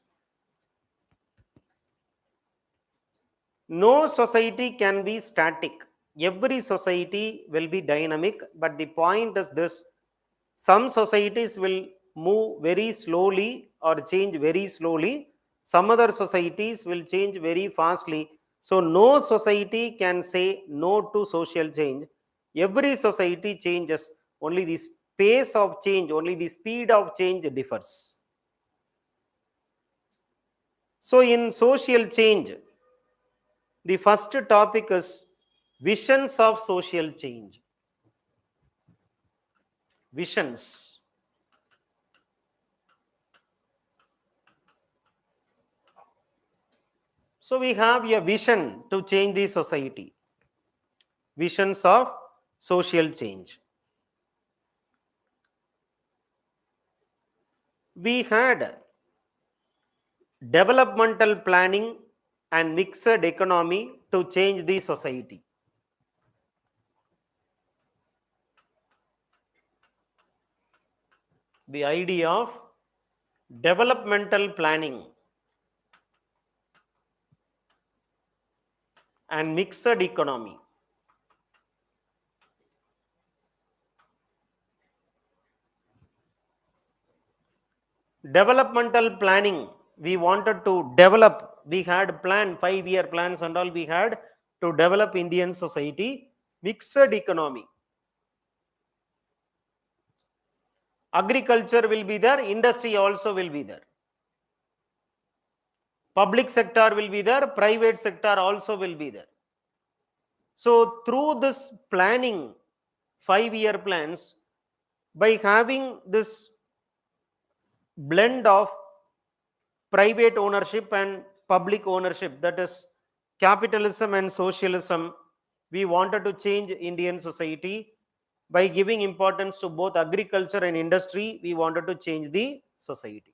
[SPEAKER 1] No society can be static. Every society will be dynamic, but the point is this: some societies will move very slowly or change very slowly, some other societies will change very fastly. So, no society can say no to social change. Every society changes, only the pace of change, only the speed of change differs. So, in social change, the first topic is visions of social change. Visions. So we have a vision to change the society. Visions of social change. We had developmental planning and mixed economy to change the society. The idea of developmental planning and mixed economy. Developmental planning, we wanted to develop, we had plan 5-year plans and all, we had to develop Indian society. Mixed economy, agriculture will be there, industry also will be there, public sector will be there, private sector also will be there. So through this planning, 5-year plans, by having this blend of private ownership and public ownership, that is capitalism and socialism, we wanted to change Indian society. By giving importance to both agriculture and industry, we wanted to change the society.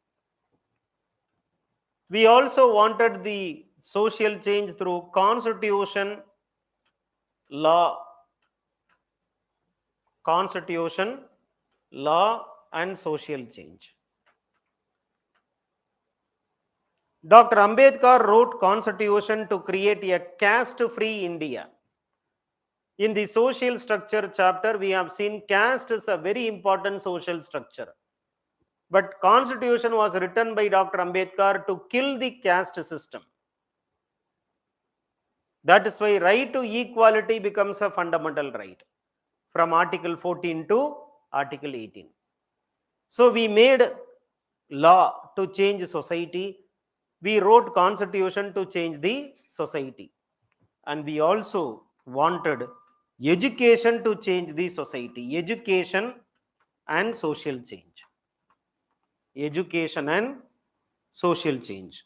[SPEAKER 1] We also wanted the social change through constitution, law, constitution, law and social change. Dr. Ambedkar wrote constitution to create a caste-free India. In the social structure chapter, we have seen caste is a very important social structure. But constitution was written by Dr. Ambedkar to kill the caste system. That is why right to equality becomes a fundamental right from Article 14 to Article 18. So we made law to change society. We wrote constitution to change the society. And we also wanted education to change the society. Education and social change. Education and social change.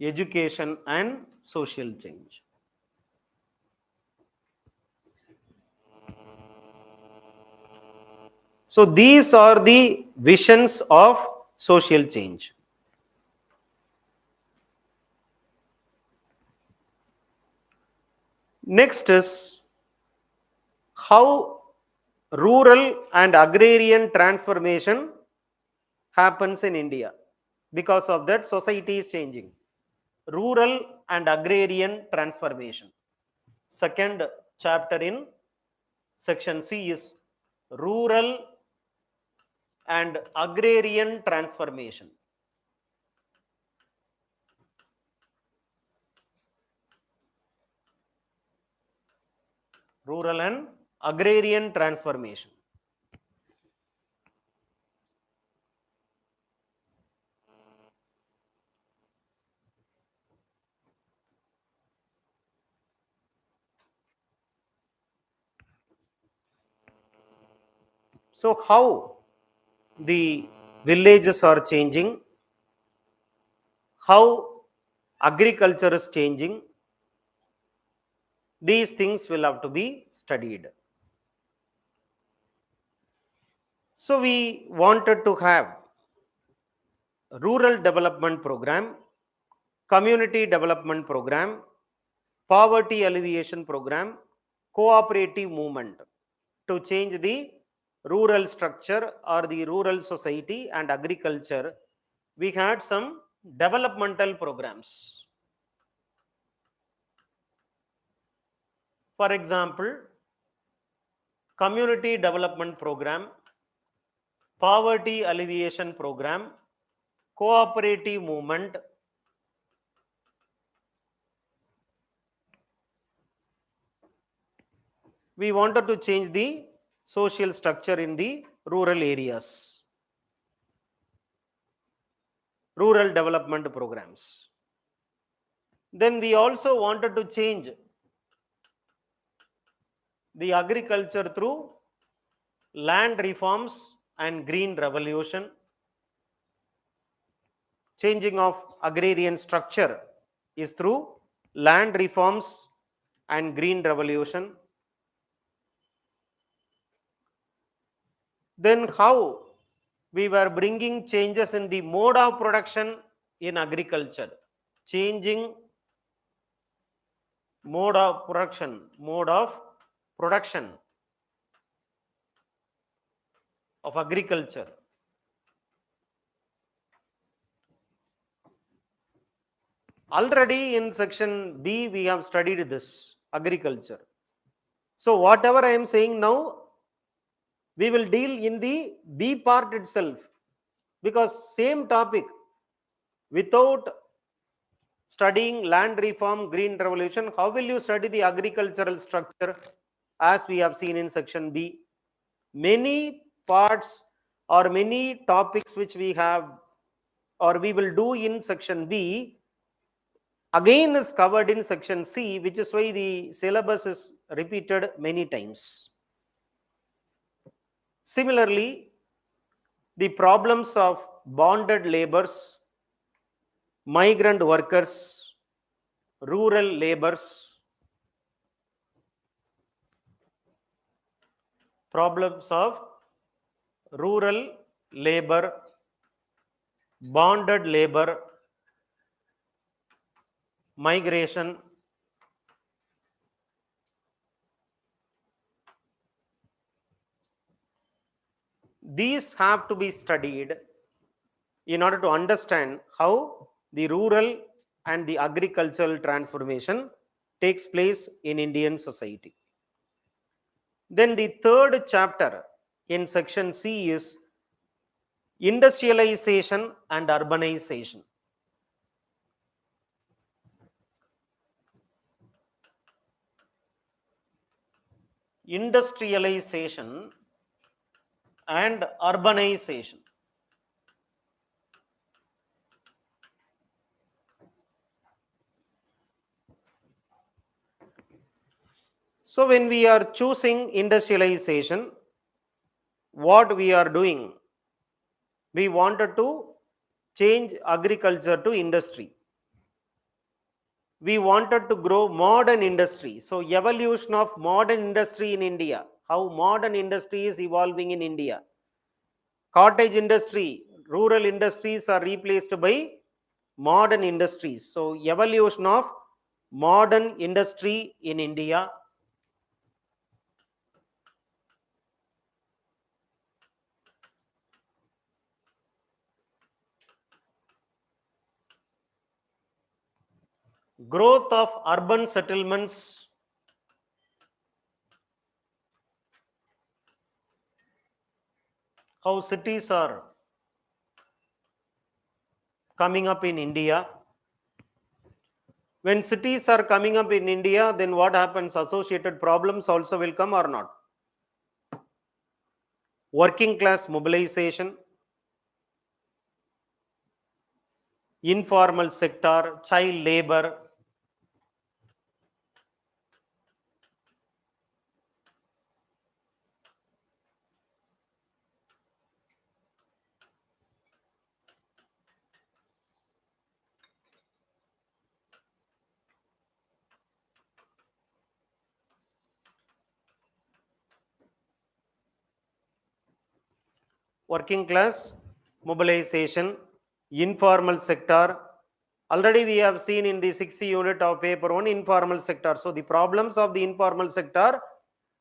[SPEAKER 1] Education and social change. So these are the visions of social change. Next is how rural and agrarian transformation happens in India. Because of that, society is changing. Rural and agrarian transformation. Second chapter in section C is rural and agrarian transformation. Rural and agrarian transformation. So how the villages are changing, how agriculture is changing, these things will have to be studied. So we wanted to have rural development program, community development program, poverty alleviation program, cooperative movement to change the rural structure or the rural society and agriculture. We had some developmental programs. For example, community development program, poverty alleviation program, cooperative movement. We wanted to change the social structure in the rural areas, rural development programs. Then we also wanted to change the agriculture through land reforms and green revolution. Changing of agrarian structure is through land reforms and green revolution. Then how we were bringing changes in the mode of production in agriculture, changing mode of production of agriculture. Already in section B we have studied this agriculture. So whatever I am saying now, we will deal in the B part itself, because same topic, without studying land reform, green revolution, how will you study the agricultural structure as we have seen in section B? Many parts or many topics which we have or we will do in section B again is covered in section C, which is why the syllabus is repeated many times. Similarly, the problems of bonded laborers, migrant workers, rural laborers, problems of rural labor, bonded labor, migration, these have to be studied in order to understand how the rural and the agricultural transformation takes place in Indian society. Then the third chapter in section C is industrialization and urbanization. Industrialization and urbanization. So when we are choosing industrialization, what we are doing, we wanted to change agriculture to industry. We wanted to grow modern industry. So evolution of modern industry in India, how modern industry is evolving in India. Cottage industry, rural industries are replaced by modern industries. So evolution of modern industry in India. Growth of urban settlements, how cities are coming up in India. When cities are coming up in India, then what happens? Associated problems also will come or not? Working class mobilization, informal sector, child labor, working class mobilization, informal sector. Already we have seen in the 6th unit of paper 1 informal sector. So the problems of the informal sector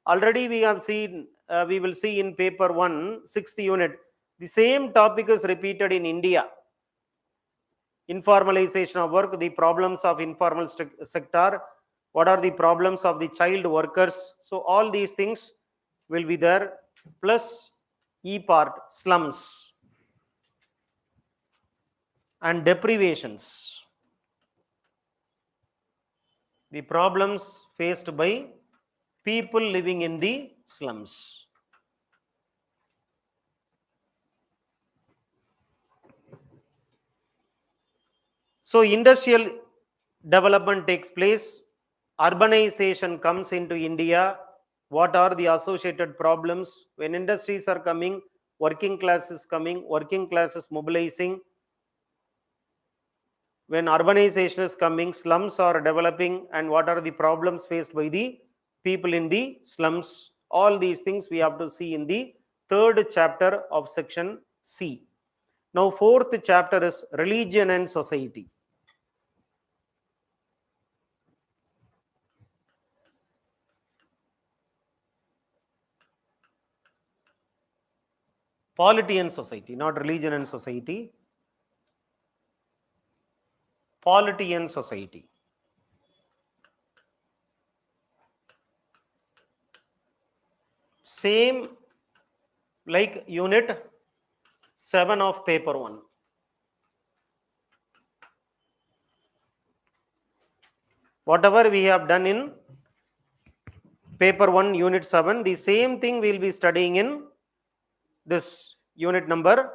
[SPEAKER 1] already we have seen, we will see in paper 1, 6th unit. The same topic is repeated in India. Informalization of work, the problems of informal sector, what are the problems of the child workers. So all these things will be there, plus E part, slums and deprivations, the problems faced by people living in the slums. So industrial development takes place, urbanization comes into India. What are the associated problems? When industries are coming, working class is coming, working class is mobilizing. When urbanization is coming, slums are developing, and what are the problems faced by the people in the slums? All these things we have to see in the 3rd chapter of section C. Now 4th chapter is religion and society. Polity and society, not religion and society. Polity and society. Same like unit 7 of paper 1. Whatever we have done in paper 1 unit 7, the same thing we will be studying in this unit number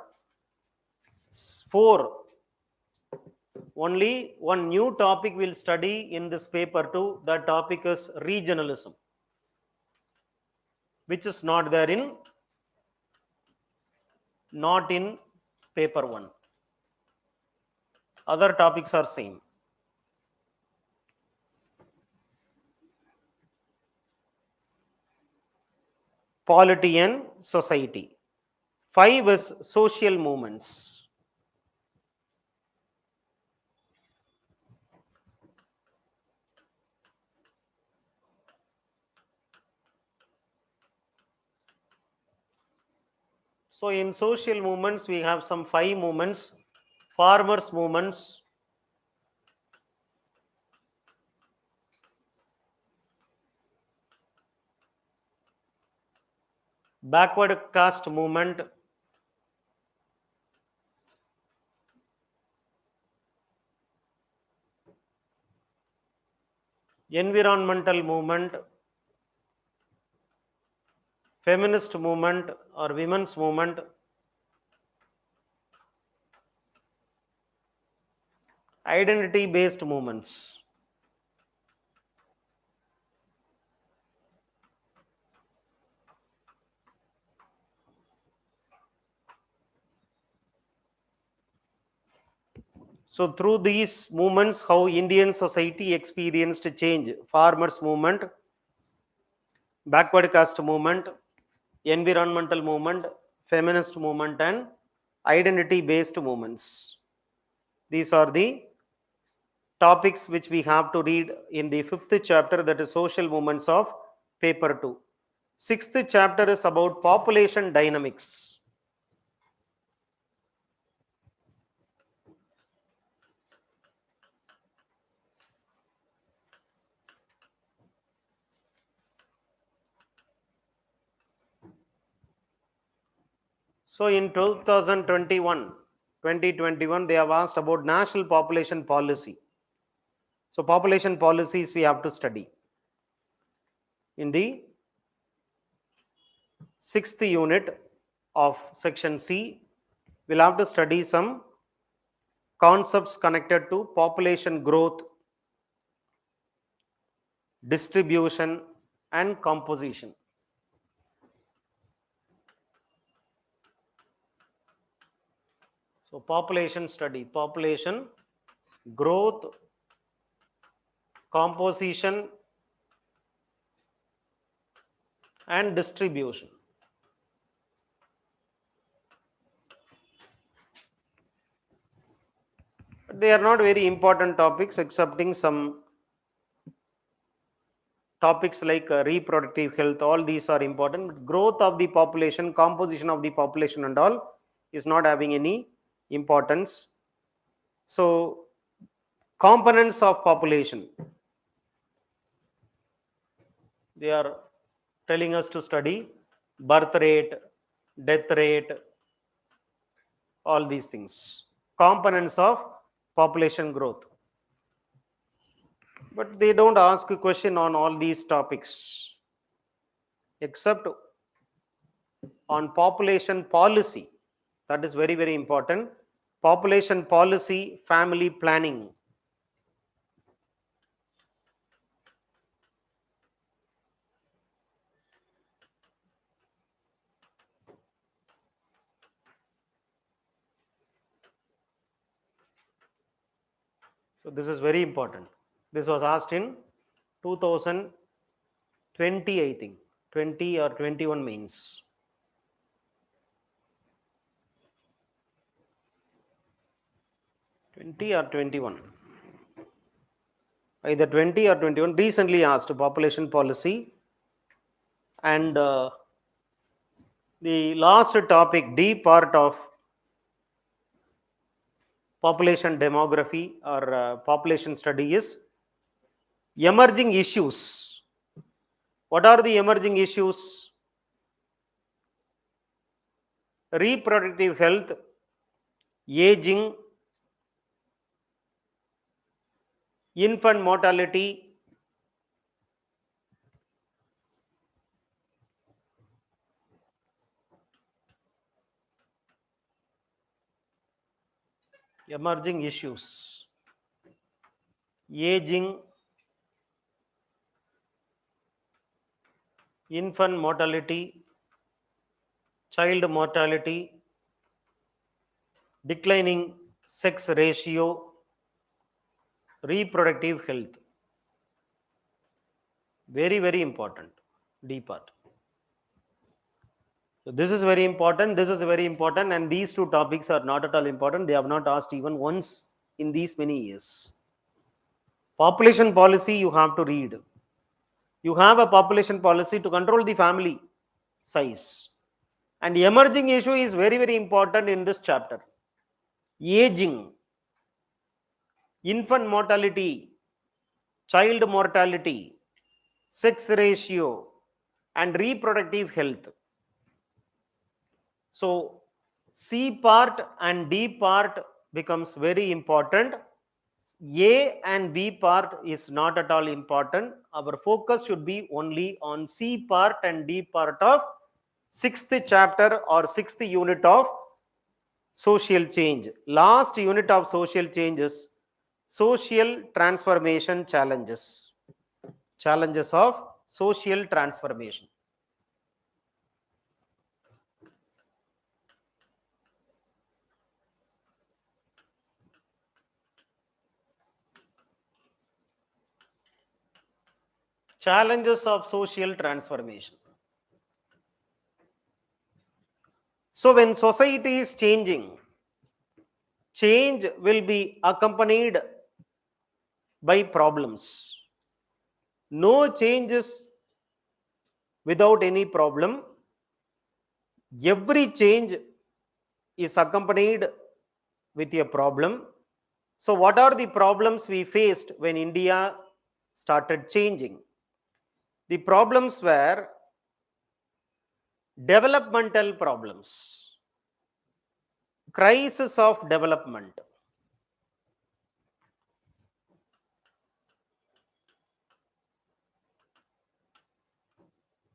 [SPEAKER 1] 4. Only one new topic we'll study in this paper 2. That topic is regionalism, which is not there in paper 1. Other topics are same. Polity and society. 5 is social movements. So in social movements, we have some 5 movements. Farmers movements, backward caste movement, environmental movement, feminist movement or women's movement, identity based movements. So through these movements, how Indian society experienced change: farmers movement, backward caste movement, environmental movement, feminist movement, and identity based movements. These are the topics which we have to read in the 5th chapter, that is social movements of paper 2. 6th chapter is about population dynamics. So in 2021, they have asked about national population policy. So population policies we have to study. In the 6th unit of section C, we'll have to study some concepts connected to population growth, distribution, and composition. So population study, population growth, composition, and distribution. they are not very important topics, excepting some topics like reproductive health. All these are important, but growth of the population, composition of the population and all is not having any importance. So components of population, they are telling us to study birth rate, death rate, all these things, components of population growth. But they don't ask a question on all these topics except on population policy. That is very, very important. Population policy, family planning. So this is very important. This was asked in 2020, I think. 20 or 21 means. Twenty or 21. Either 20 or 21. Recently asked population policy. And the last topic, D part of population demography or population study is emerging issues. What are the emerging issues? Reproductive health, aging, infant mortality, emerging issues, aging, infant mortality, child mortality, declining sex ratio, reproductive health. Very, very important. D part. So this is very important. This is very important. And these two topics are not at all important. They have not asked even once in these many years. Population policy you have to read. You have a population policy to control the family size. And emerging issue is very, very important in this chapter. Aging, infant mortality, child mortality, sex ratio, and reproductive health. So C part and D part becomes very important. A and B part is not at all important. Our focus should be only on C part and D part of 6th chapter or 6th unit of social change. Last unit of social change is social transformation challenges. Challenges of social transformation. Challenges of social transformation. So when society is changing, change will be accompanied by problems. No changes without any problem. Every change is accompanied with a problem. So what are the problems we faced when India started changing? The problems were developmental problems, crisis of development.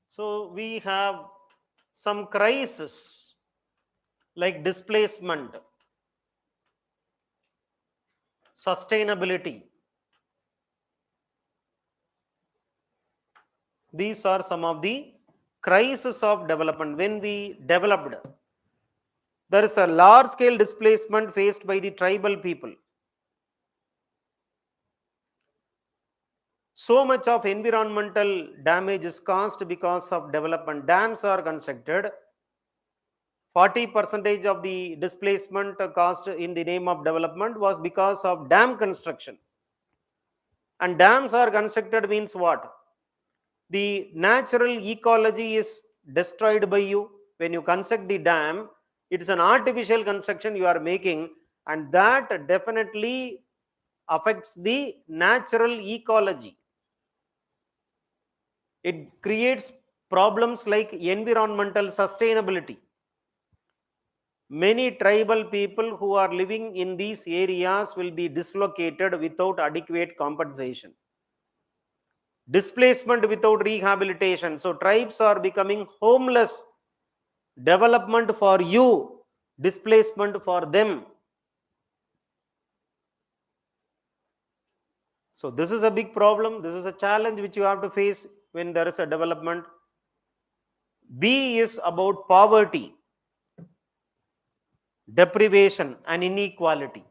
[SPEAKER 1] So we have some crisis like displacement, sustainability. These are some of the crisis of development. When we developed, there is a large scale displacement faced by the tribal people. So much of environmental damage is caused because of development. Dams are constructed, 40% of the displacement caused in the name of development was because of dam construction. And dams are constructed means what? The natural ecology is destroyed by you. When you construct the dam, it is an artificial construction you are making, and that definitely affects the natural ecology. It creates problems like environmental sustainability. Many tribal people who are living in these areas will be dislocated without adequate compensation. Displacement without rehabilitation. So tribes are becoming homeless. Development for you, displacement for them. So this is a big problem. This is a challenge which you have to face when there is a development. B is about poverty, deprivation, and inequality.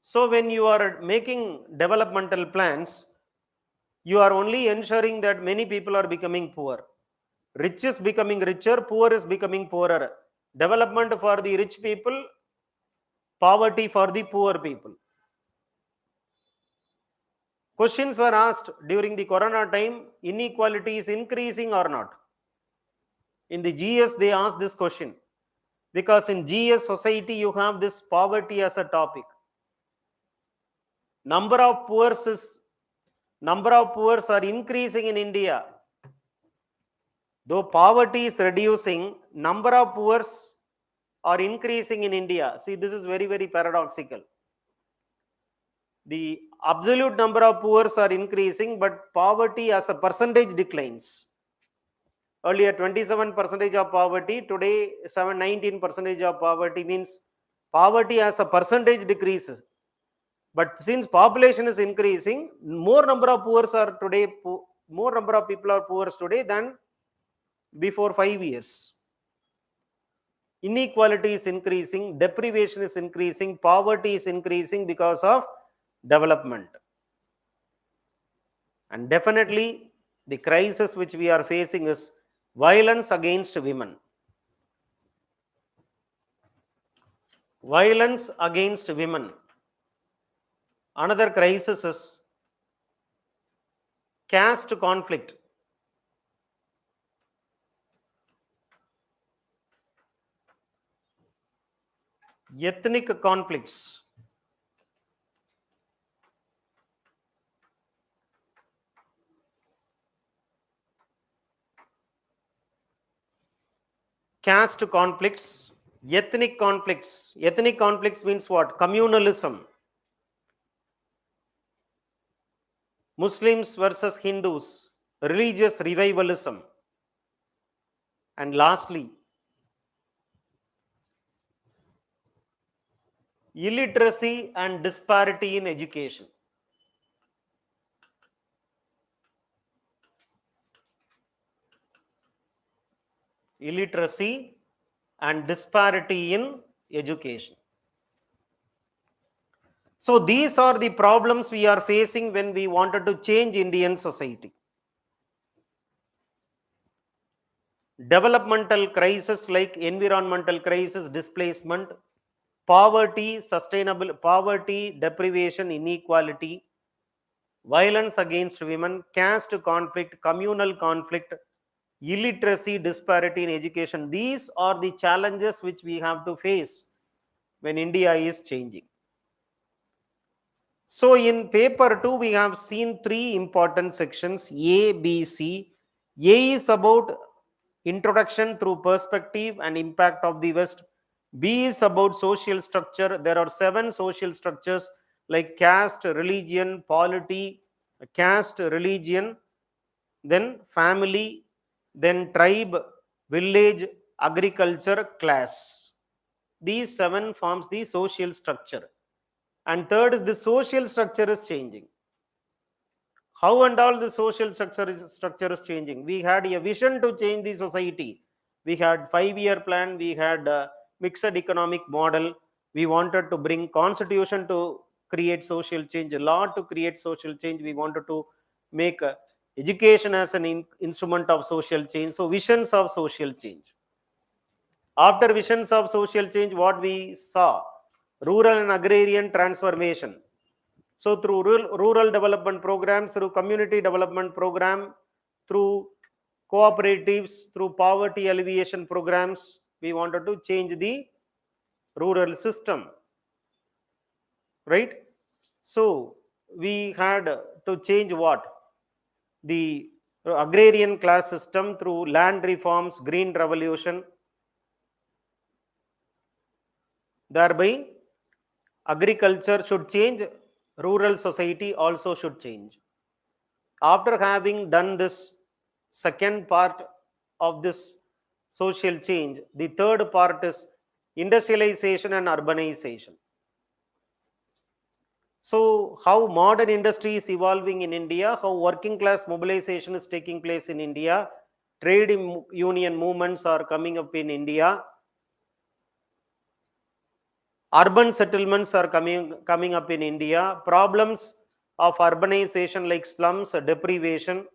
[SPEAKER 1] So when you are making developmental plans, you are only ensuring that many people are becoming poor. Rich is becoming richer, poor is becoming poorer. Development for the rich people, poverty for the poor people. Questions were asked during the corona time, inequality is increasing or not? In the GS, they asked this question. Because in GS society, you have this poverty as a topic. Number of poor are increasing in India. Though poverty is reducing, number of poor are increasing in India. See, this is very, very paradoxical. The absolute number of poor are increasing, but poverty as a percentage declines. Earlier 27% of poverty, today 19% of poverty, means poverty as a percentage decreases. But since population is increasing, more number of poor are today, more number of people are poor today than before 5 years. Inequality is increasing, deprivation is increasing, poverty is increasing because of development. And definitely the crisis which we are facing is violence against women. Violence against women. Another crisis is caste conflict. Ethnic conflicts. Caste conflicts, ethnic conflicts. Ethnic conflicts means what? Communalism. Muslims versus Hindus, religious revivalism. And lastly, illiteracy and disparity in education. Illiteracy and disparity in education. So these are the problems we are facing when we wanted to change Indian society. Developmental crisis like environmental crisis, displacement, poverty, deprivation, inequality, violence against women, caste conflict, communal conflict, illiteracy, disparity in education. These are the challenges which we have to face when India is changing. So in paper 2, we have seen 3 important sections, A, B, C. A is about introduction through perspective and impact of the West. B is about social structure. There are 7 social structures like caste, religion, polity, caste, religion, then family, then tribe, village, agriculture, class. These 7 forms the social structure. And third is the social structure is changing. How and all the social structure is changing? We had a vision to change the society. We had 5-year plan. We had a mixed economic model. We wanted to bring constitution to create social change, law to create social change. We wanted to make education as an instrument of social change. So visions of social change. After visions of social change, what we saw? Rural and agrarian transformation. So through rural development programs, through community development program, through cooperatives, through poverty alleviation programs, we wanted to change the rural system, right? So we had to change what? The agrarian class system through land reforms, green revolution. Thereby, agriculture should change, rural society also should change. After having done this second part of this social change, the third part is industrialization and urbanization. So, how modern industry is evolving in India, how working class mobilization is taking place in India, trade union movements are coming up in India, urban settlements are coming up in India, problems of urbanization like slums, deprivation.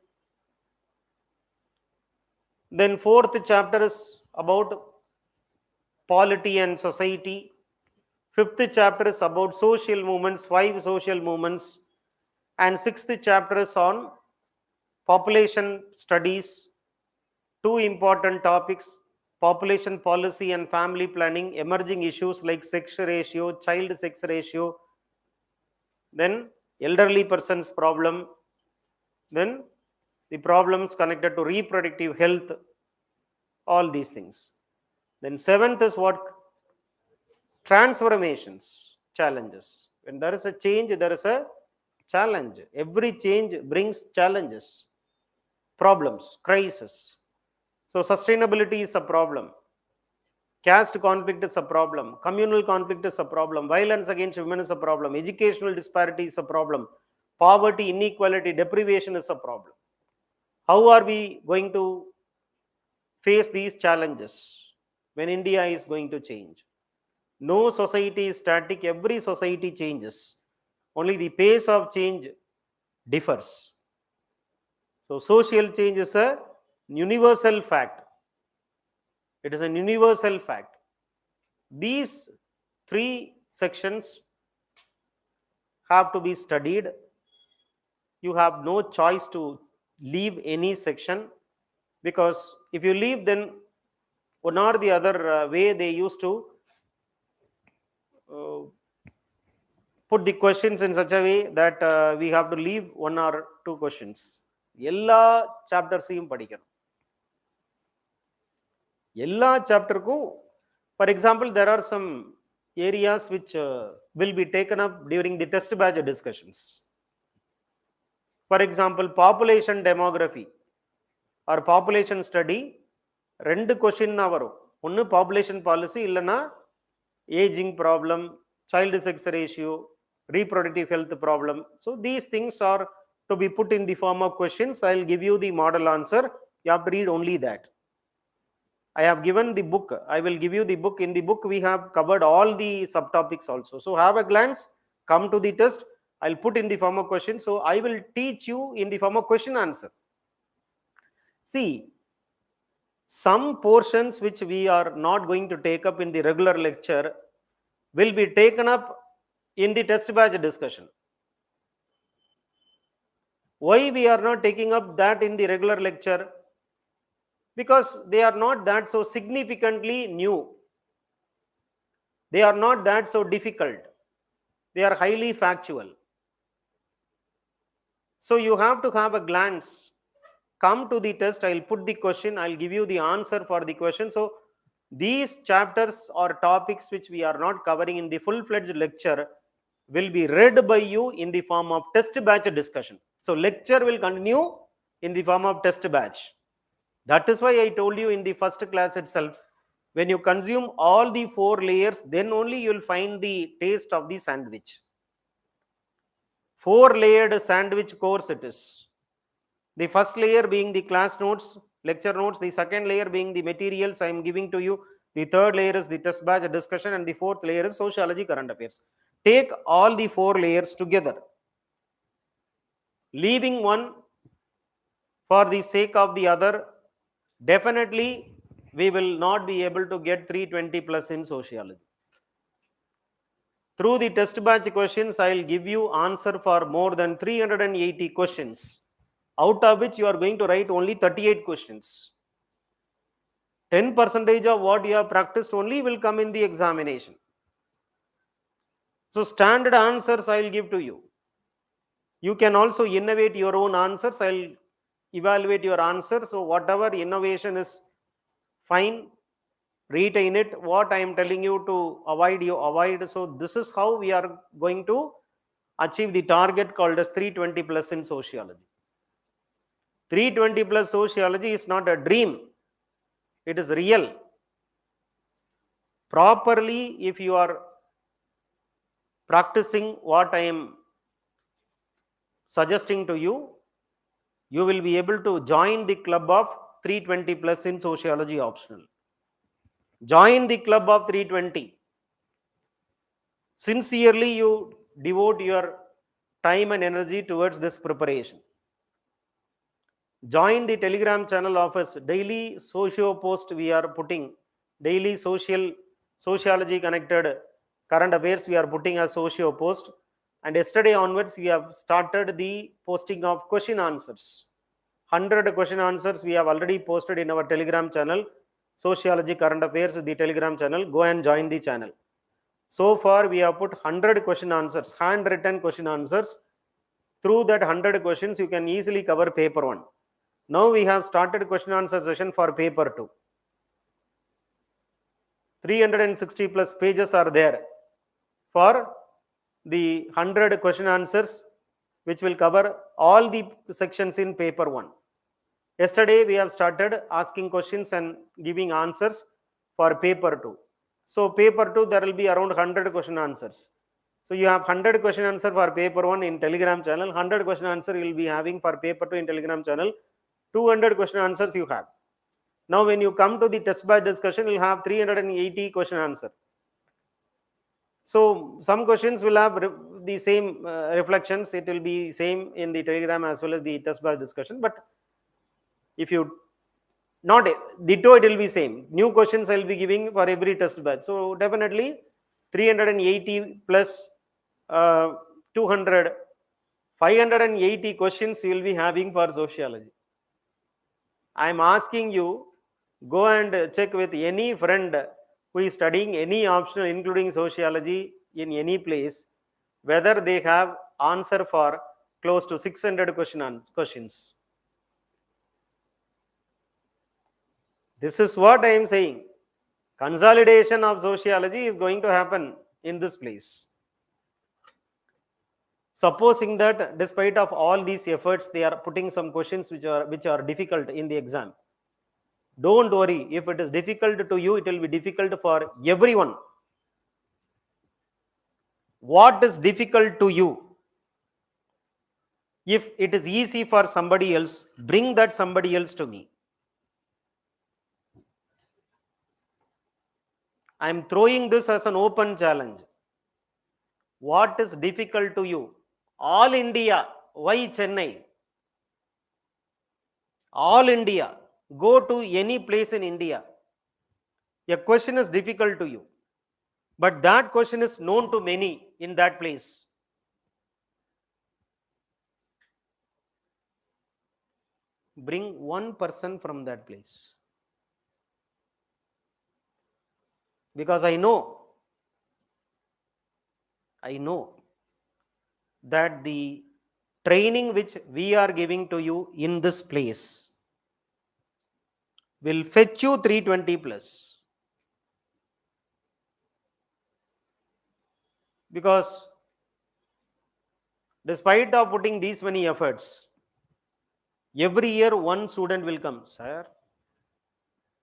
[SPEAKER 1] Then fourth chapter is about polity and society. Fifth chapter is about social movements, 5 social movements. And sixth chapter is on population studies, 2 important topics, population policy and family planning, emerging issues like sex ratio, child sex ratio, then elderly persons problem, then the problems connected to reproductive health, all these things. Then seventh is what? Transformations, challenges. When there is a change, there is a challenge. Every change brings challenges, problems, crisis. So sustainability is a problem. Caste conflict is a problem. Communal conflict is a problem. Violence against women is a problem. Educational disparity is a problem. Poverty, inequality, deprivation is a problem. How are we going to face these challenges when India is going to change? No society is static, every society changes. Only the pace of change differs. So, social change is a universal fact. It is a universal fact. These 3 sections have to be studied. You have no choice to leave any section, because if you leave, then one or the other way they used to uh, put the questions in such a way that we have to leave 1 or 2 questions. எல்லா சாப்டர்ஸையும் படிக்கணும். எல்லா சாப்டருக்கும், for example, there are some areas which will be taken up during the test batch discussions. For example, population demography or population study, 2 question தான் வரும். ஒன்று population policy, இல்லைன்னா aging problem, child sex ratio, reproductive health problem. So these things are to be put in the form of questions. I'll give you the model answer. You have to read only that. I have given the book. I will give you the book. In the book, we have covered all the subtopics also. So have a glance, come to the test. I'll put in the form of question. So I will teach you in the form of question answer. See, some portions which we are not going to take up in the regular lecture will be taken up in the test batch discussion. Why we are not taking up that in the regular lecture? Because they are not that so significantly new. They are not that so difficult. They are highly factual. So you have to have a glance. Come to the test, I'll put the question, I'll give you the answer for the question. So these chapters or topics which we are not covering in the full-fledged lecture will be read by you in the form of test batch discussion. So lecture will continue in the form of test batch. That is why I told you in the first class itself, when you consume all the 4 layers, then only you will find the taste of the sandwich. 4-layered sandwich course it is. The first layer being the class notes, lecture notes. The second layer being the materials I am giving to you. The third layer is the test batch discussion, and the fourth layer is sociology current affairs. Take all the four layers together, leaving one for the sake of the other. Definitely, we will not be able to get 320 plus in sociology. Through the test batch questions, I will give you answer for more than 380 questions, out of which you are going to write only 38 questions. 10% of what you have practiced only will come in the examination. So standard answers I will give to you. You can also innovate your own answers. I will evaluate your answer. So whatever innovation is fine, retain it. What I am telling you to avoid, you avoid. So this is how we are going to achieve the target called as 320 plus in sociology. 320 plus sociology is not a dream. It is real. Properly, if you are practicing what I am suggesting to you, you will be able to join the club of 320 plus in sociology optional. Join the club of 320. Sincerely, you devote your time and energy towards this preparation. Join the Telegram channel of us. Daily socio post we are putting. Daily sociology connected current affairs we are putting as socio post. And yesterday onwards we have started the posting of question answers. 100 question answers we have already posted in our Telegram channel. Sociology current affairs, the Telegram channel. Go and join the channel. So far we have put 100 question answers, handwritten question answers. Through that 100 questions you can easily cover paper 1. Now we have started question answer session for paper 2. 360 plus pages are there for the 100 question answers, which will cover all the sections in paper 1. Yesterday we have started asking questions and giving answers for paper 2. So paper 2 there will be around 100 question answers. So you have 100 question answer for paper 1 in Telegram channel, 100 question answer you will be having for paper 2 in Telegram channel, 200 question answers you have. Now when you come to the test batch discussion, you will have 380 question answer. So some questions will have the same reflections. It will be same in the Telegram as well as the test batch discussion. But if you not ditto, it will be same. New questions I will be giving for every test batch. So definitely 380 plus 200, 580 questions you will be having for sociology. I am asking you, go and check with any friend who is studying any optional including sociology in any place, whether they have answer for close to 600 questions. This is what I am saying. Consolidation of sociology is going to happen in this place. Supposing that despite of all these efforts, they are putting some questions which are difficult in the exam. Don't worry. If it is difficult to you, it will be difficult for everyone. What is difficult to you? If it is easy for somebody else, bring that somebody else to me. I am throwing this as an open challenge. What is difficult to you? All India. Why Chennai? All India. Go to any place in India. A question is difficult to you, but that question is known to many in that place. Bring one person from that place. Because I know that the training which we are giving to you in this place will fetch you 320 plus. Because despite of putting these many efforts, every year one student will come, sir,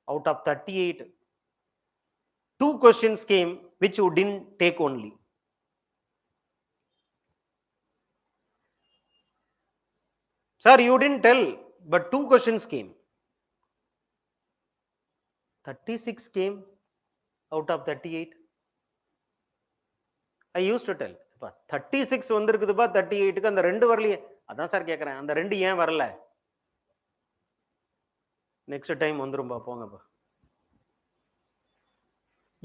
[SPEAKER 1] out of 38, 2 questions came which you didn't take only. Sir, you didn't tell, but 2 questions came. 36 came. out of 38? I used to tell, 36 வந்திருக்குதுப்பா 38க்கு அந்த ரெண்டு வரலையே. அதான் sir கேட்குறேன், அந்த ரெண்டு ஏன் வரல? Next time வந்துரும்பா, போங்கப்பா.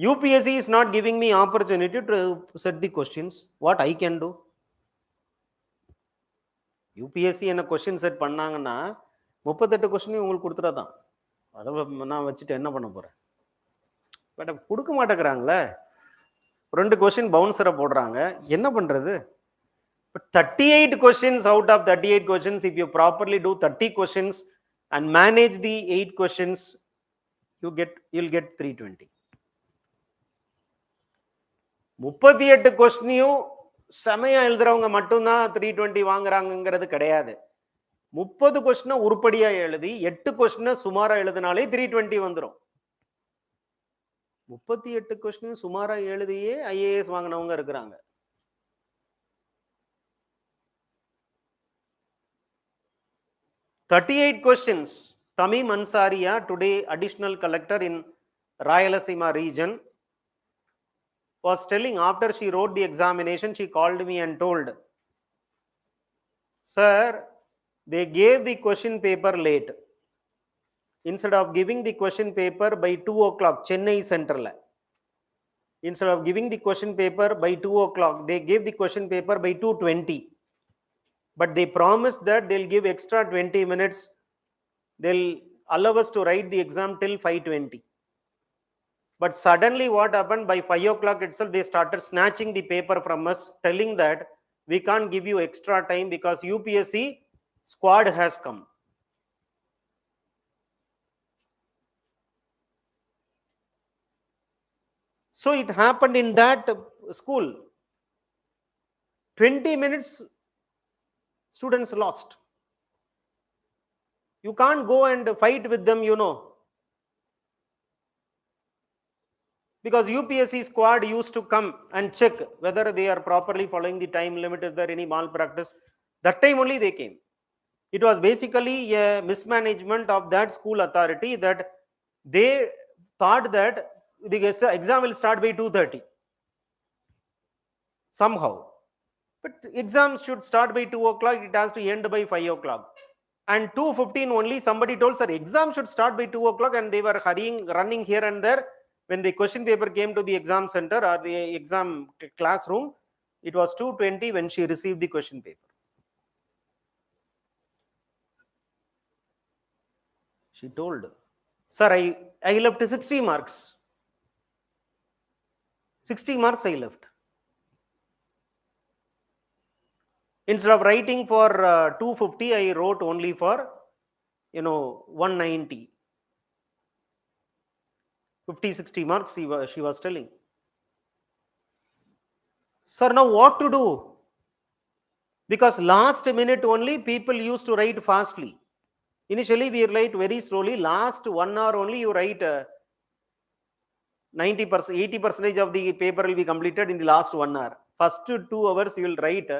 [SPEAKER 1] UPSC is not giving me opportunity to set the questions. What I can do? UPSC என்ன கொஸ்டின் செட் பண்ணாங்கன்னா 38 கொஸ்டினையும் உங்களுக்கு கொடுத்துட்டாதான். அதை நான் வச்சுட்டு என்ன பண்ண போறேன்? பட் கொடுக்க மாட்டேங்கிறாங்களே. 2 கொஸ்டின் பவுன்சரை போடுறாங்க, என்ன பண்றது? But 38 questions out of 38 questions, if you properly do 30 questions and manage the 8 questions, you'll get 320. 38 கொஸ்டினையும் செமையா எழுதுறவங்க மட்டும்தான் 320 வாங்குறாங்கிறது கிடையாது. 30 கொஸ்டினை உருப்படியா எழுதி 8 கொஸ்டினை சுமாரா எழுதினாலே 320 வந்துடும். 38 கொஸ்டினையும் சுமாரா எழுதியே IAS வாங்கினவங்க இருக்கிறாங்க. "38 questions. Tamim Ansariya, today additional collector in Rayalaseema region, was telling after she wrote the examination, she called me and told, sir, they gave the question paper late. Instead of giving the question paper by 2 o'clock, Chennai Central. Instead of giving the question paper by 2 o'clock, they gave the question paper by 2:20. But they promised that they'll give extra 20 minutes. They'll allow us to write the exam till 5:20. But suddenly what happened, by 5 o'clock itself, they started snatching the paper from us, telling that we can't give you extra time because UPSC squad has come." So it happened in that school. 20 minutes students lost. You can't go and fight with them, because UPSC squad used to come and check whether they are properly following the time limit, is there any malpractice. That time only they came. It was basically a mismanagement of that school authority, that they thought that the exam will start by 2:30 somehow. But exams should start by 2 o'clock, it has to end by 5 o'clock. And 2:15 only somebody told, sir, exam should start by 2 o'clock, and they were hurrying, running here and there. When the question paper came to the exam center or the exam classroom, it was 2:20 when she received the question paper. She told, sir, I left 60 marks. 60 marks I left. Instead of writing for 250, I wrote only for 190. 50-60 marks she was telling. Sir, now what to do? Because last minute only people used to write fastly. Initially we write very slowly. Last 1 hour only you write 90%, 80% of the paper will be completed in the last 1 hour. First 2 hours you will write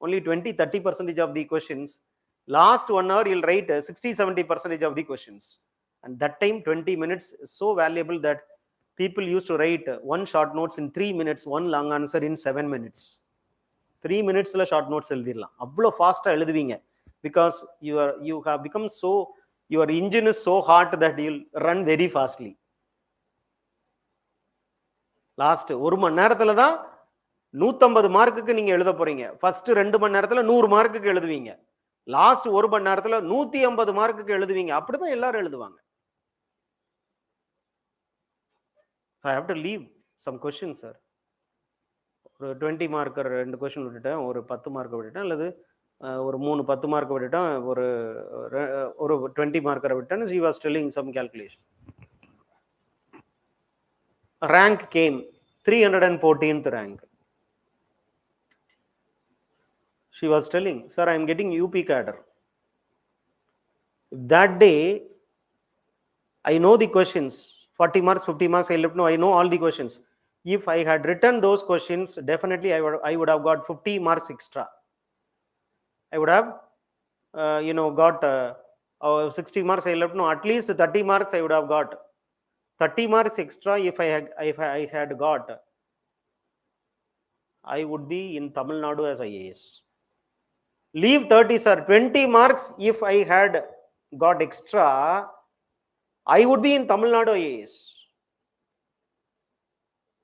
[SPEAKER 1] only 20-30% of the questions. Last 1 hour you'll write 60-70% of the questions. And that time 20 minutes is so valuable that people used to write one short notes in 3 minutes, one long answer in 7 minutes. 3 minutes la short notes எழுதிடலாம். அவ்வளோ ஃபாஸ்ட்டாக எழுதுவீங்க. Because you have become so, your engine is so hot that you'll run very fastly. Last 1 மணி நேரத்தில் தான் 150 மார்க்குக்கு நீங்க எழுத போறீங்க. ஃபர்ஸ்ட் 2 மணி நேரத்தில் 100 மார்க்குக்கு எழுதுவீங்க. லாஸ்ட் 1 மணி நேரத்தில் 150 மார்க்குக்கு எழுதுவீங்க. அப்படிதான் எல்லாரும் எழுதுவாங்க. I have to leave some questions, sir. ஒரு 20 மார்க்கர் 2 கொஸ்டின் விட்டுட்டேன், ஒரு 10 மார்க் விட்டுட்டேன், அல்லது ஒரு 3 10 மார்க் விட்டுட்டேன், ஒரு 20 மார்க்கரை விட்டேன். She was telling some calculation. Rank came 314th rank. She was telling, sir, I am getting UP cadre. That day I know the questions, 40 marks, 50 marks I left. No, I know all the questions. If I had written those questions, definitely I would have got 50 marks extra. I would have got 60 marks I left. No, at least 30 marks I would have got. 30 marks extra if I had got, I would be in Tamil Nadu as IAS. Leave 30, sir. 20 marks if I had got extra, I would be in Tamil Nadu IAS.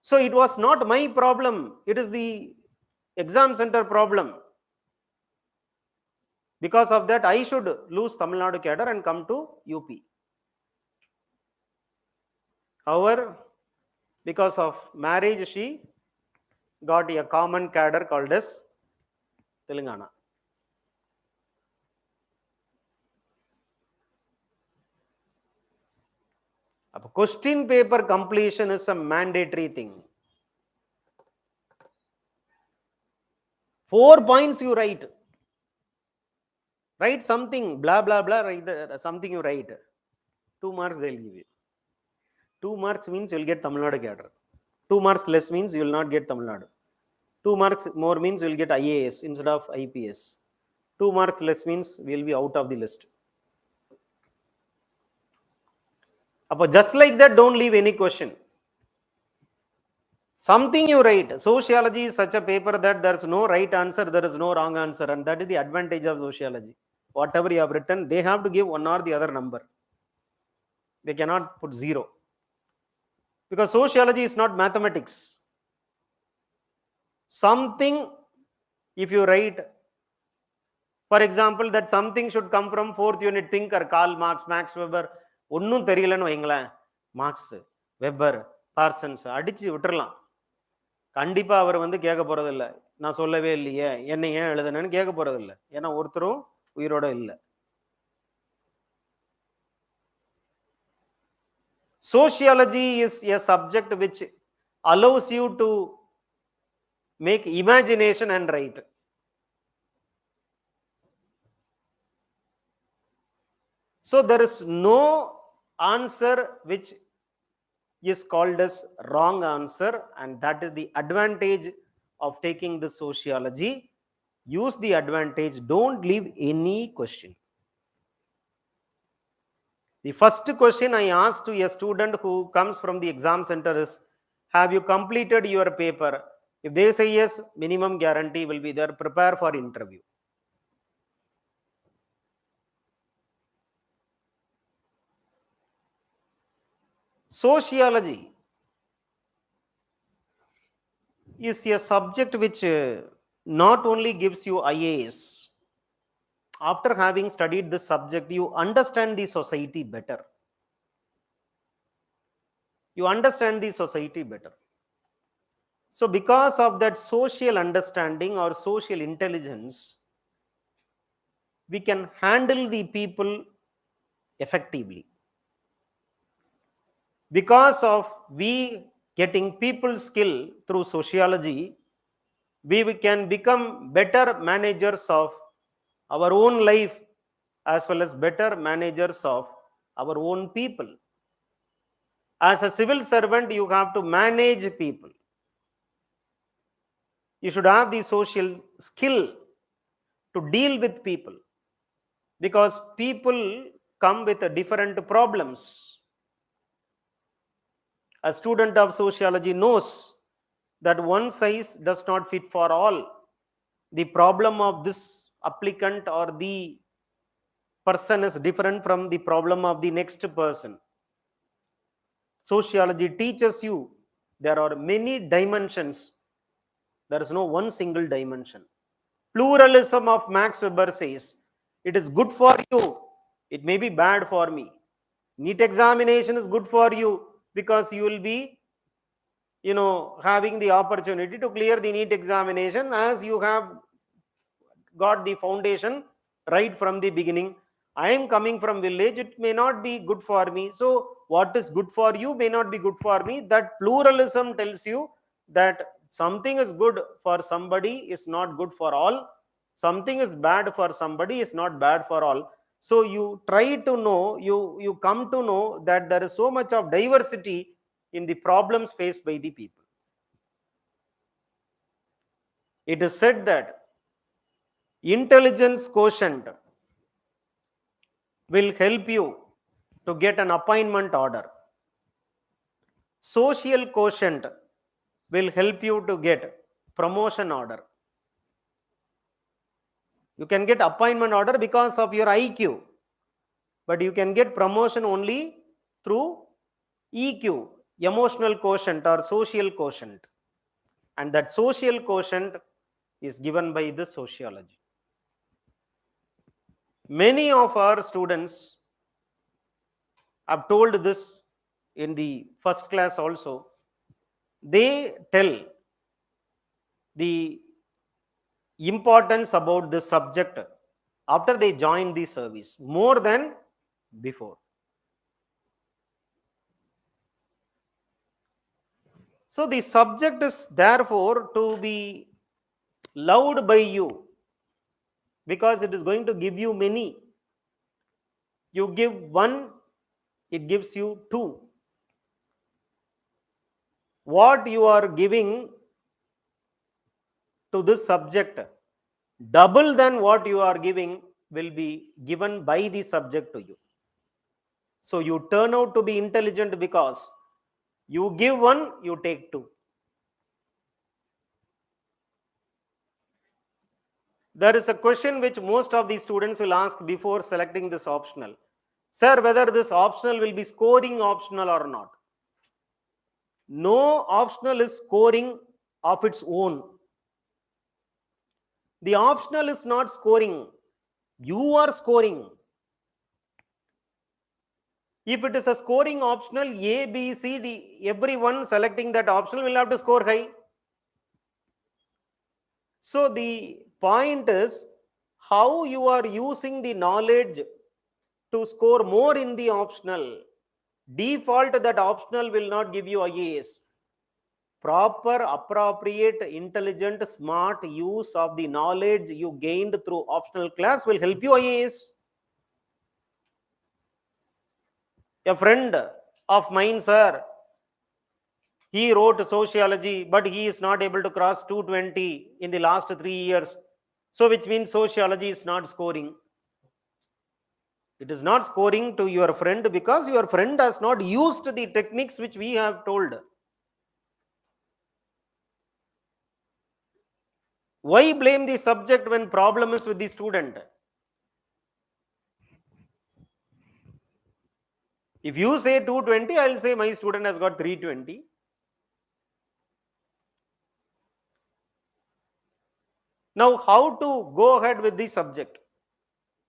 [SPEAKER 1] So it was not my problem. It is the exam center problem. Because of that, I should lose Tamil Nadu cadre and come to UP. However, because of marriage, she got a common cadre called as Telangana. Question paper completion is a mandatory thing. 4 points you write. Write something, blah, blah, blah, something you write. 2 marks they'll give you. 2 marks means you'll get Tamil Nadu cadre. 2 marks less means you will not get Tamil Nadu. 2 marks more means you will get IAS instead of IPS. 2 marks less means we will be out of the list. Just like that, don't leave any question. Something you write. Sociology is such a paper that there is no right answer, there is no wrong answer, and that is the advantage of sociology. Whatever you have written, they have to give one or the other number. They cannot put 0. Because sociology is not mathematics. Something, if you write, for example, that something should come from 4th unit thinker, Karl Marx, Max Weber, ஒன்னும் தெரியலன்னு வைங்களேன், marks, webber, Parsons அடிச்சு விட்டுறலாம். கண்டிப்பா அவர் கேட்க போறது இல்லை, நான் சொல்லவே இல்லையே, என்ன ஏன் எழுதுனேன்னு கேட்க போறது இல்லை. ஏன்னா ஒருத்தரும் உயிரோட இல்லை. Sociology is a subject which allows you to make imagination and write. So there is no answer which is called as wrong answer, and that is the advantage of taking the sociology. Use the advantage, don't leave any question. The first question I asked to a student who comes from the exam center is, have you completed your paper? If they say yes, minimum guarantee will be there, prepare for interview. Sociology is a subject which not only gives you IAS. After having studied this subject, you understand the society better. You understand the society better. So because of that social understanding or social intelligence, we can handle the people effectively. Because of we getting people skill through sociology, we can become better managers of our own life as well as better managers of our own people. As a civil servant, you have to manage people. You should have the social skill to deal with people, because people come with different problems. A student of sociology knows that one size does not fit for all. The problem of this applicant or the person is different from the problem of the next person. Sociology teaches you there are many dimensions. There is no one single dimension. Pluralism of Max Weber says, it is good for you, it may be bad for me. NEET examination is good for you because you will be having the opportunity to clear the NEET examination as you have got the foundation right from the beginning. I am coming from village, it may not be good for me. So what is good for you may not be good for me. That pluralism tells you that something is good for somebody is not good for all. Something is bad for somebody is not bad for all. So you try to know, you come to know that there is so much of diversity in the problems faced by the people. It is said that intelligence quotient will help you to get an appointment order. Social quotient will help you to get promotion order. You can get appointment order because of your IQ, but you can get promotion only through EQ, emotional quotient or social quotient. And that social quotient is given by the sociology. Many of our students have told this in the first class also. They tell the importance about this subject after they join the service more than before. So the subject is therefore to be loved by you because it is going to give you many. You give one, it gives you two. What you are giving to this subject, double than what you are giving, will be given by the subject to you. So you turn out to be intelligent because you give one, you take two. There is a question which most of the students will ask before selecting this optional. Sir, whether this optional will be scoring optional or not. No optional is scoring of its own. The optional is not scoring. You are scoring. If it is a scoring optional, A, B, C, D, everyone selecting that optional will have to score high. So the point is how you are using the knowledge to score more in the optional. Default that optional will not give you IAS. Proper, appropriate, intelligent, smart use of the knowledge you gained through optional class will help you IAS. A friend of mine, sir, he wrote sociology, but he is not able to cross 220 in the last 3 years. So which means sociology is not scoring. It is not scoring to your friend because your friend has not used the techniques which we have told. Why blame the subject when problem is with the student? If you say 220, I will say my student has got 320. Now, how to go ahead with the subject?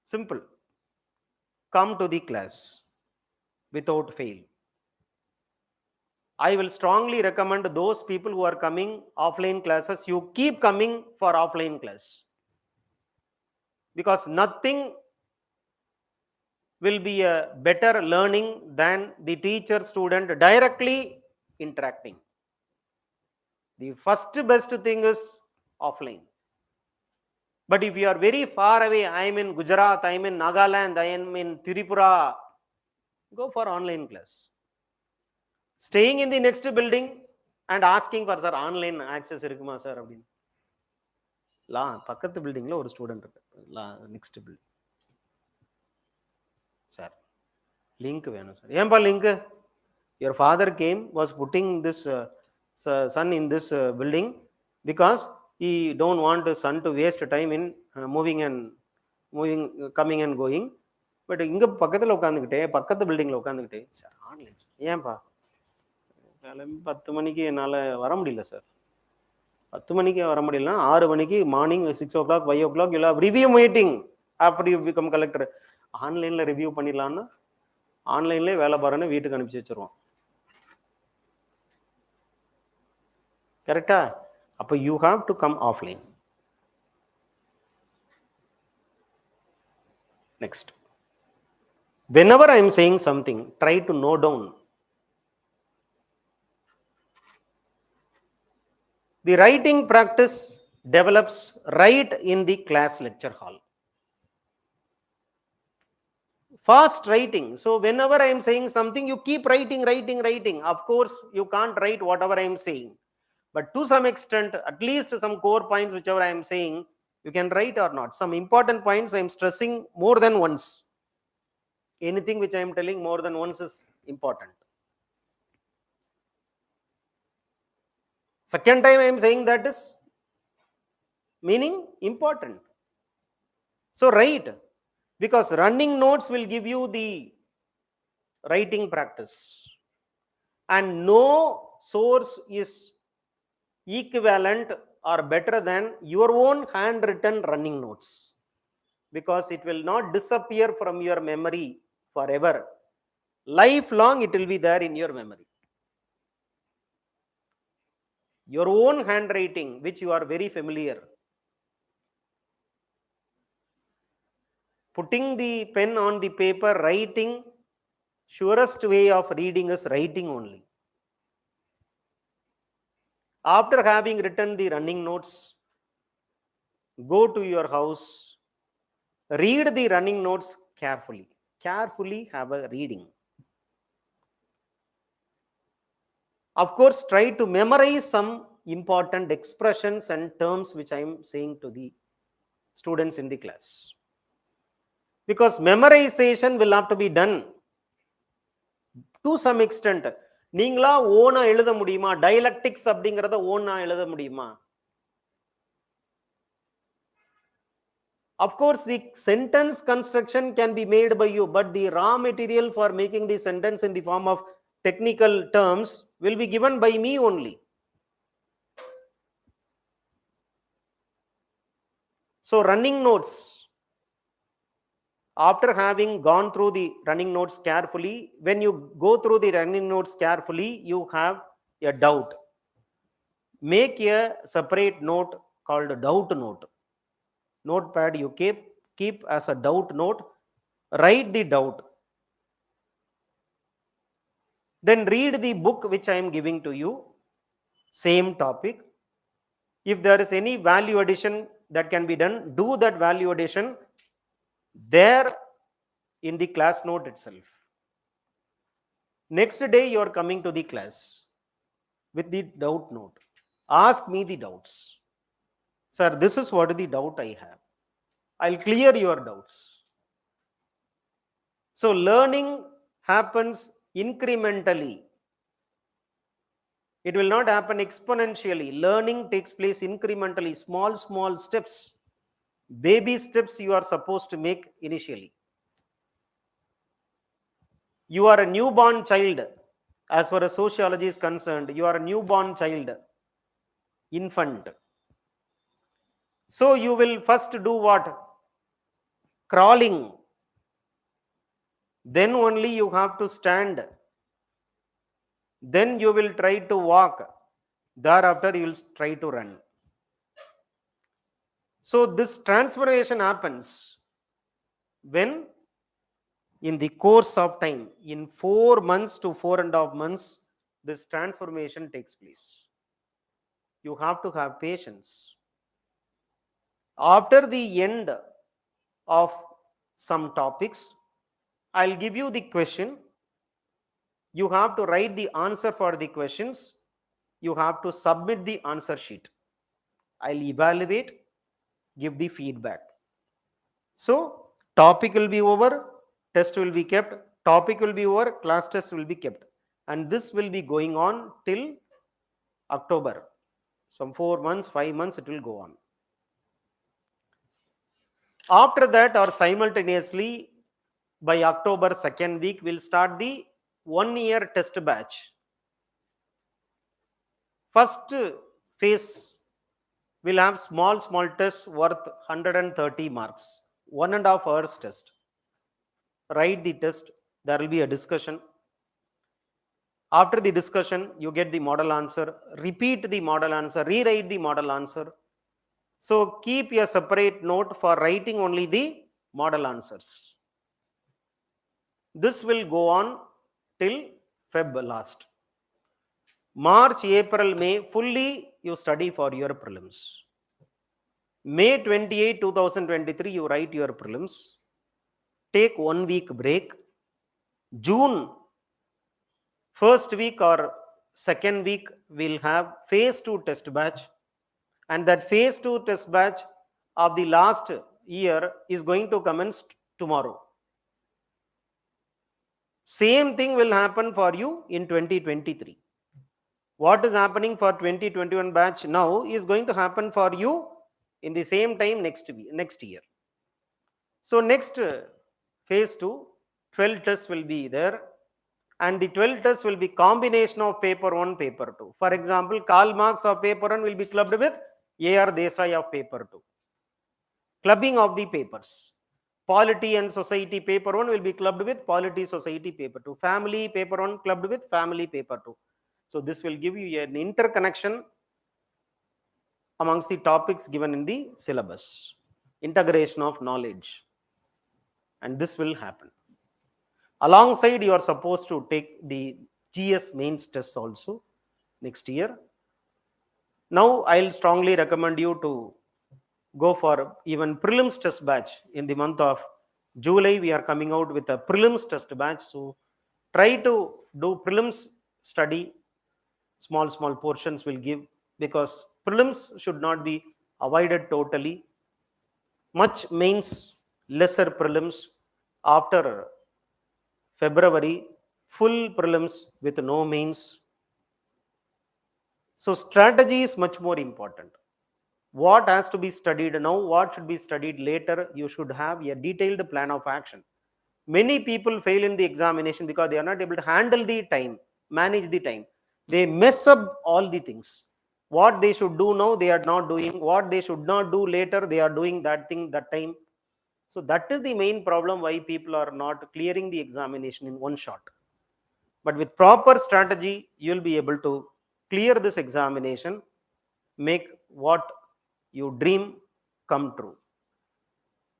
[SPEAKER 1] Simple. Come to the class without fail. I will strongly recommend those people who are coming offline classes, you keep coming for offline class. Because nothing will be a better learning than the teacher student directly interacting. The first best thing is offline. But if you are very far away, I am in Gujarat, I am in Nagaland, I am in Tripura, go for online class. Staying in the next building and asking for sir online access irukuma sir அப்படினு லா பக்கத்து பில்டிங்ல ஒரு student இருக்கு லா next building sir link வேணும் sir ஏன்பா link your father came was putting this son in this building because he don't want the son to waste time in moving coming and going but இங்க பக்கத்துல உட்கார்ந்துக்கிட்டே பக்கத்து பில்டிங்ல உட்கார்ந்துக்கிட்டே sir online ஏன்பா கிளம்பி 10 மணிக்கு என்னால் வர முடியல சார் 10 மணிக்கு வர முடியலன்னா 6 மணிக்கு மார்னிங் 6 o'clock 5 o'clock இல்லை review meeting after you become collector ஆன்லைனில் ரிவ்யூ பண்ணிடலான்னா ஆன்லைன்லேயே வேலை பாருன்னு வீட்டுக்கு அனுப்பிச்சி வச்சிருவோம் கரெக்டா அப்போ you have to come offline next whenever I am saying something try to note down. The writing practice develops right in the class lecture hall. Fast writing. So whenever I am saying something, you keep writing. Of course, you can't write whatever I am saying. But to some extent, at least some core points, whichever I am saying, you can write or not. Some important points I am stressing more than once. Anything which I am telling more than once is important. Second time I am saying that is meaning important. So write, because running notes will give you the writing practice, and no source is equivalent or better than your own handwritten running notes, because it will not disappear from your memory forever. Lifelong it will be there in your memory. Your own handwriting, which you are very familiar. Putting the pen on the paper, writing, surest way of reading is writing only. After having written the running notes, go to your house, read the running notes carefully. Carefully have a reading. Of course, try to memorize some important expressions and terms which I am saying to the students in the class. Because memorization will have to be done to some extent. நீங்களா ஓனா எழுத முடியுமா? Dialectics அப்படிங்கறத ஓனா எழுத முடியுமா? Of course, the sentence construction can be made by you, but the raw material for making the sentence in the form of technical terms will be given by me only. So running notes, after having gone through the running notes carefully, when you go through the running notes carefully, you have a doubt. Make a separate note called doubt note. Notepad you keep as a doubt note. Write the doubt. Then read the book which I am giving to you. Same topic. If there is any value addition that can be done, do that value addition there in the class note itself. Next day you are coming to the class with the doubt note. Ask me the doubts. Sir, this is what the doubt I have. I'll clear your doubts. So learning happens incrementally. It will not happen exponentially. Learning takes place incrementally, small steps. Baby steps you are supposed to make initially. You are a newborn child. As far as sociology is concerned, you are a newborn child, infant. So you will first do what? Crawling. Then only you have to stand. Then you will try to walk. Thereafter you will try to run. So this transformation happens when, in the course of time, in 4 months to 4.5 months, this transformation takes place. You have to have patience. After the end of some topics, I'll give you the question. You have to write the answer for the questions. You have to submit the answer sheet. I'll evaluate, give the feedback. So topic will be over, test will be kept, topic will be over, class test will be kept. And this will be going on till October. Some 4 months, 5 months it will go on. After that, or simultaneously, by October 2nd week, we'll start the 1-year test batch. First phase will have small tests worth 130 marks, 1.5 hours test. Write the test, there will be a discussion. After the discussion, you get the model answer, repeat the model answer, rewrite the model answer. So keep a separate note for writing only the model answers. This will go on till Feb last. March, April, May, fully you study for your prelims. May 28, 2023, you write your prelims. Take 1 week break. June, first week or second week, we'll have phase 2 test batch. And that phase 2 test batch of the last year is going to commence tomorrow. Same thing will happen for you in 2023. What is happening for 2021 batch now is going to happen for you in the same time next year. So next phase 2, 12 tests will be there, and the 12 tests will be combination of paper 1, paper 2. For example, Karl Marx of paper 1 will be clubbed with A.R. Desai of paper 2. Clubbing of the papers. Polity and society paper 1 will be clubbed with polity society paper 2. Family paper 1 clubbed with family paper 2. So this will give you an interconnection amongst the topics given in the syllabus. Integration of knowledge. And this will happen. Alongside, you are supposed to take the GS mains tests also next year. Now, I'll strongly recommend you to go for even prelims test batch in the month of July. We are coming out with a prelims test batch. So, try to do prelims study. Small portions will give, because prelims should not be avoided totally. Much mains, lesser prelims. After February, full prelims with no mains. So strategy is much more important. What has to be studied now, what should be studied later, you should have a detailed plan of action. Many people fail in the examination because they are not able to handle the time, manage the time. They mess up all the things. What they should do now, they are not doing. What they should not do later, they are doing that thing that time. So that is the main problem why people are not clearing the examination in one shot. But with proper strategy, you will be able to clear this examination, make what you dream come true.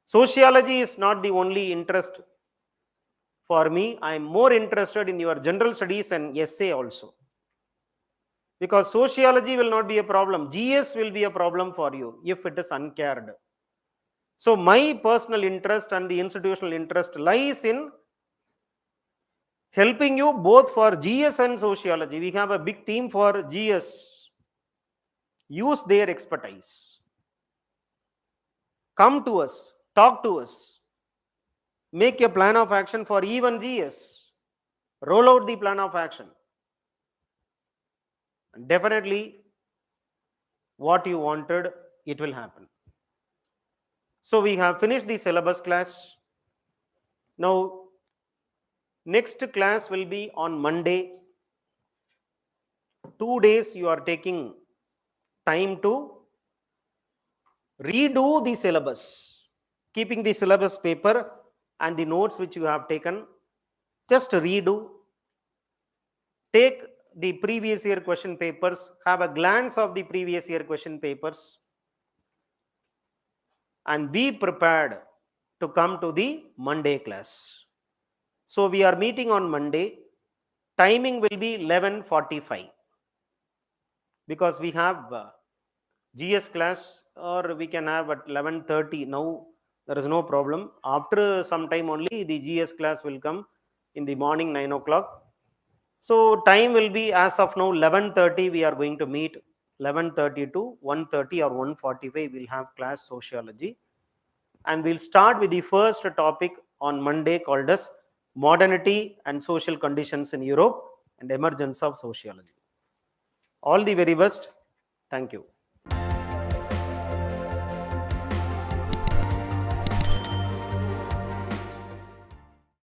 [SPEAKER 1] Sociology is not the only interest for me. I am more interested in your general studies and essay also. Because sociology will not be a problem. GS will be a problem for you if it is uncared. So my personal interest and the institutional interest lies in helping you both for GS and sociology. We have a big team for GS. Use their expertise. Come to us, talk to us. Make a plan of action for even GS. Roll out the plan of action. And definitely, what you wanted, it will happen. So we have finished the syllabus class. Now, next class will be on Monday. 2 days you are taking time to redo the syllabus, keeping the syllabus paper and the notes which you have taken. Just redo. Take the previous year question papers, have a glance of the previous year question papers, and be prepared to come to the Monday class. So we are meeting on Monday. Timing will be 11:45, because we have GS class, or we can have at 11:30. Now there is no problem. After some time only the GS class will come in the morning 9 o'clock. So time will be, as of now, 11:30 we are going to meet. 11:30 to 1:30 or 1:45 we'll have class sociology. And we'll start with the first topic on Monday, called as modernity and social conditions in Europe and emergence of sociology. All the very best. Thank you.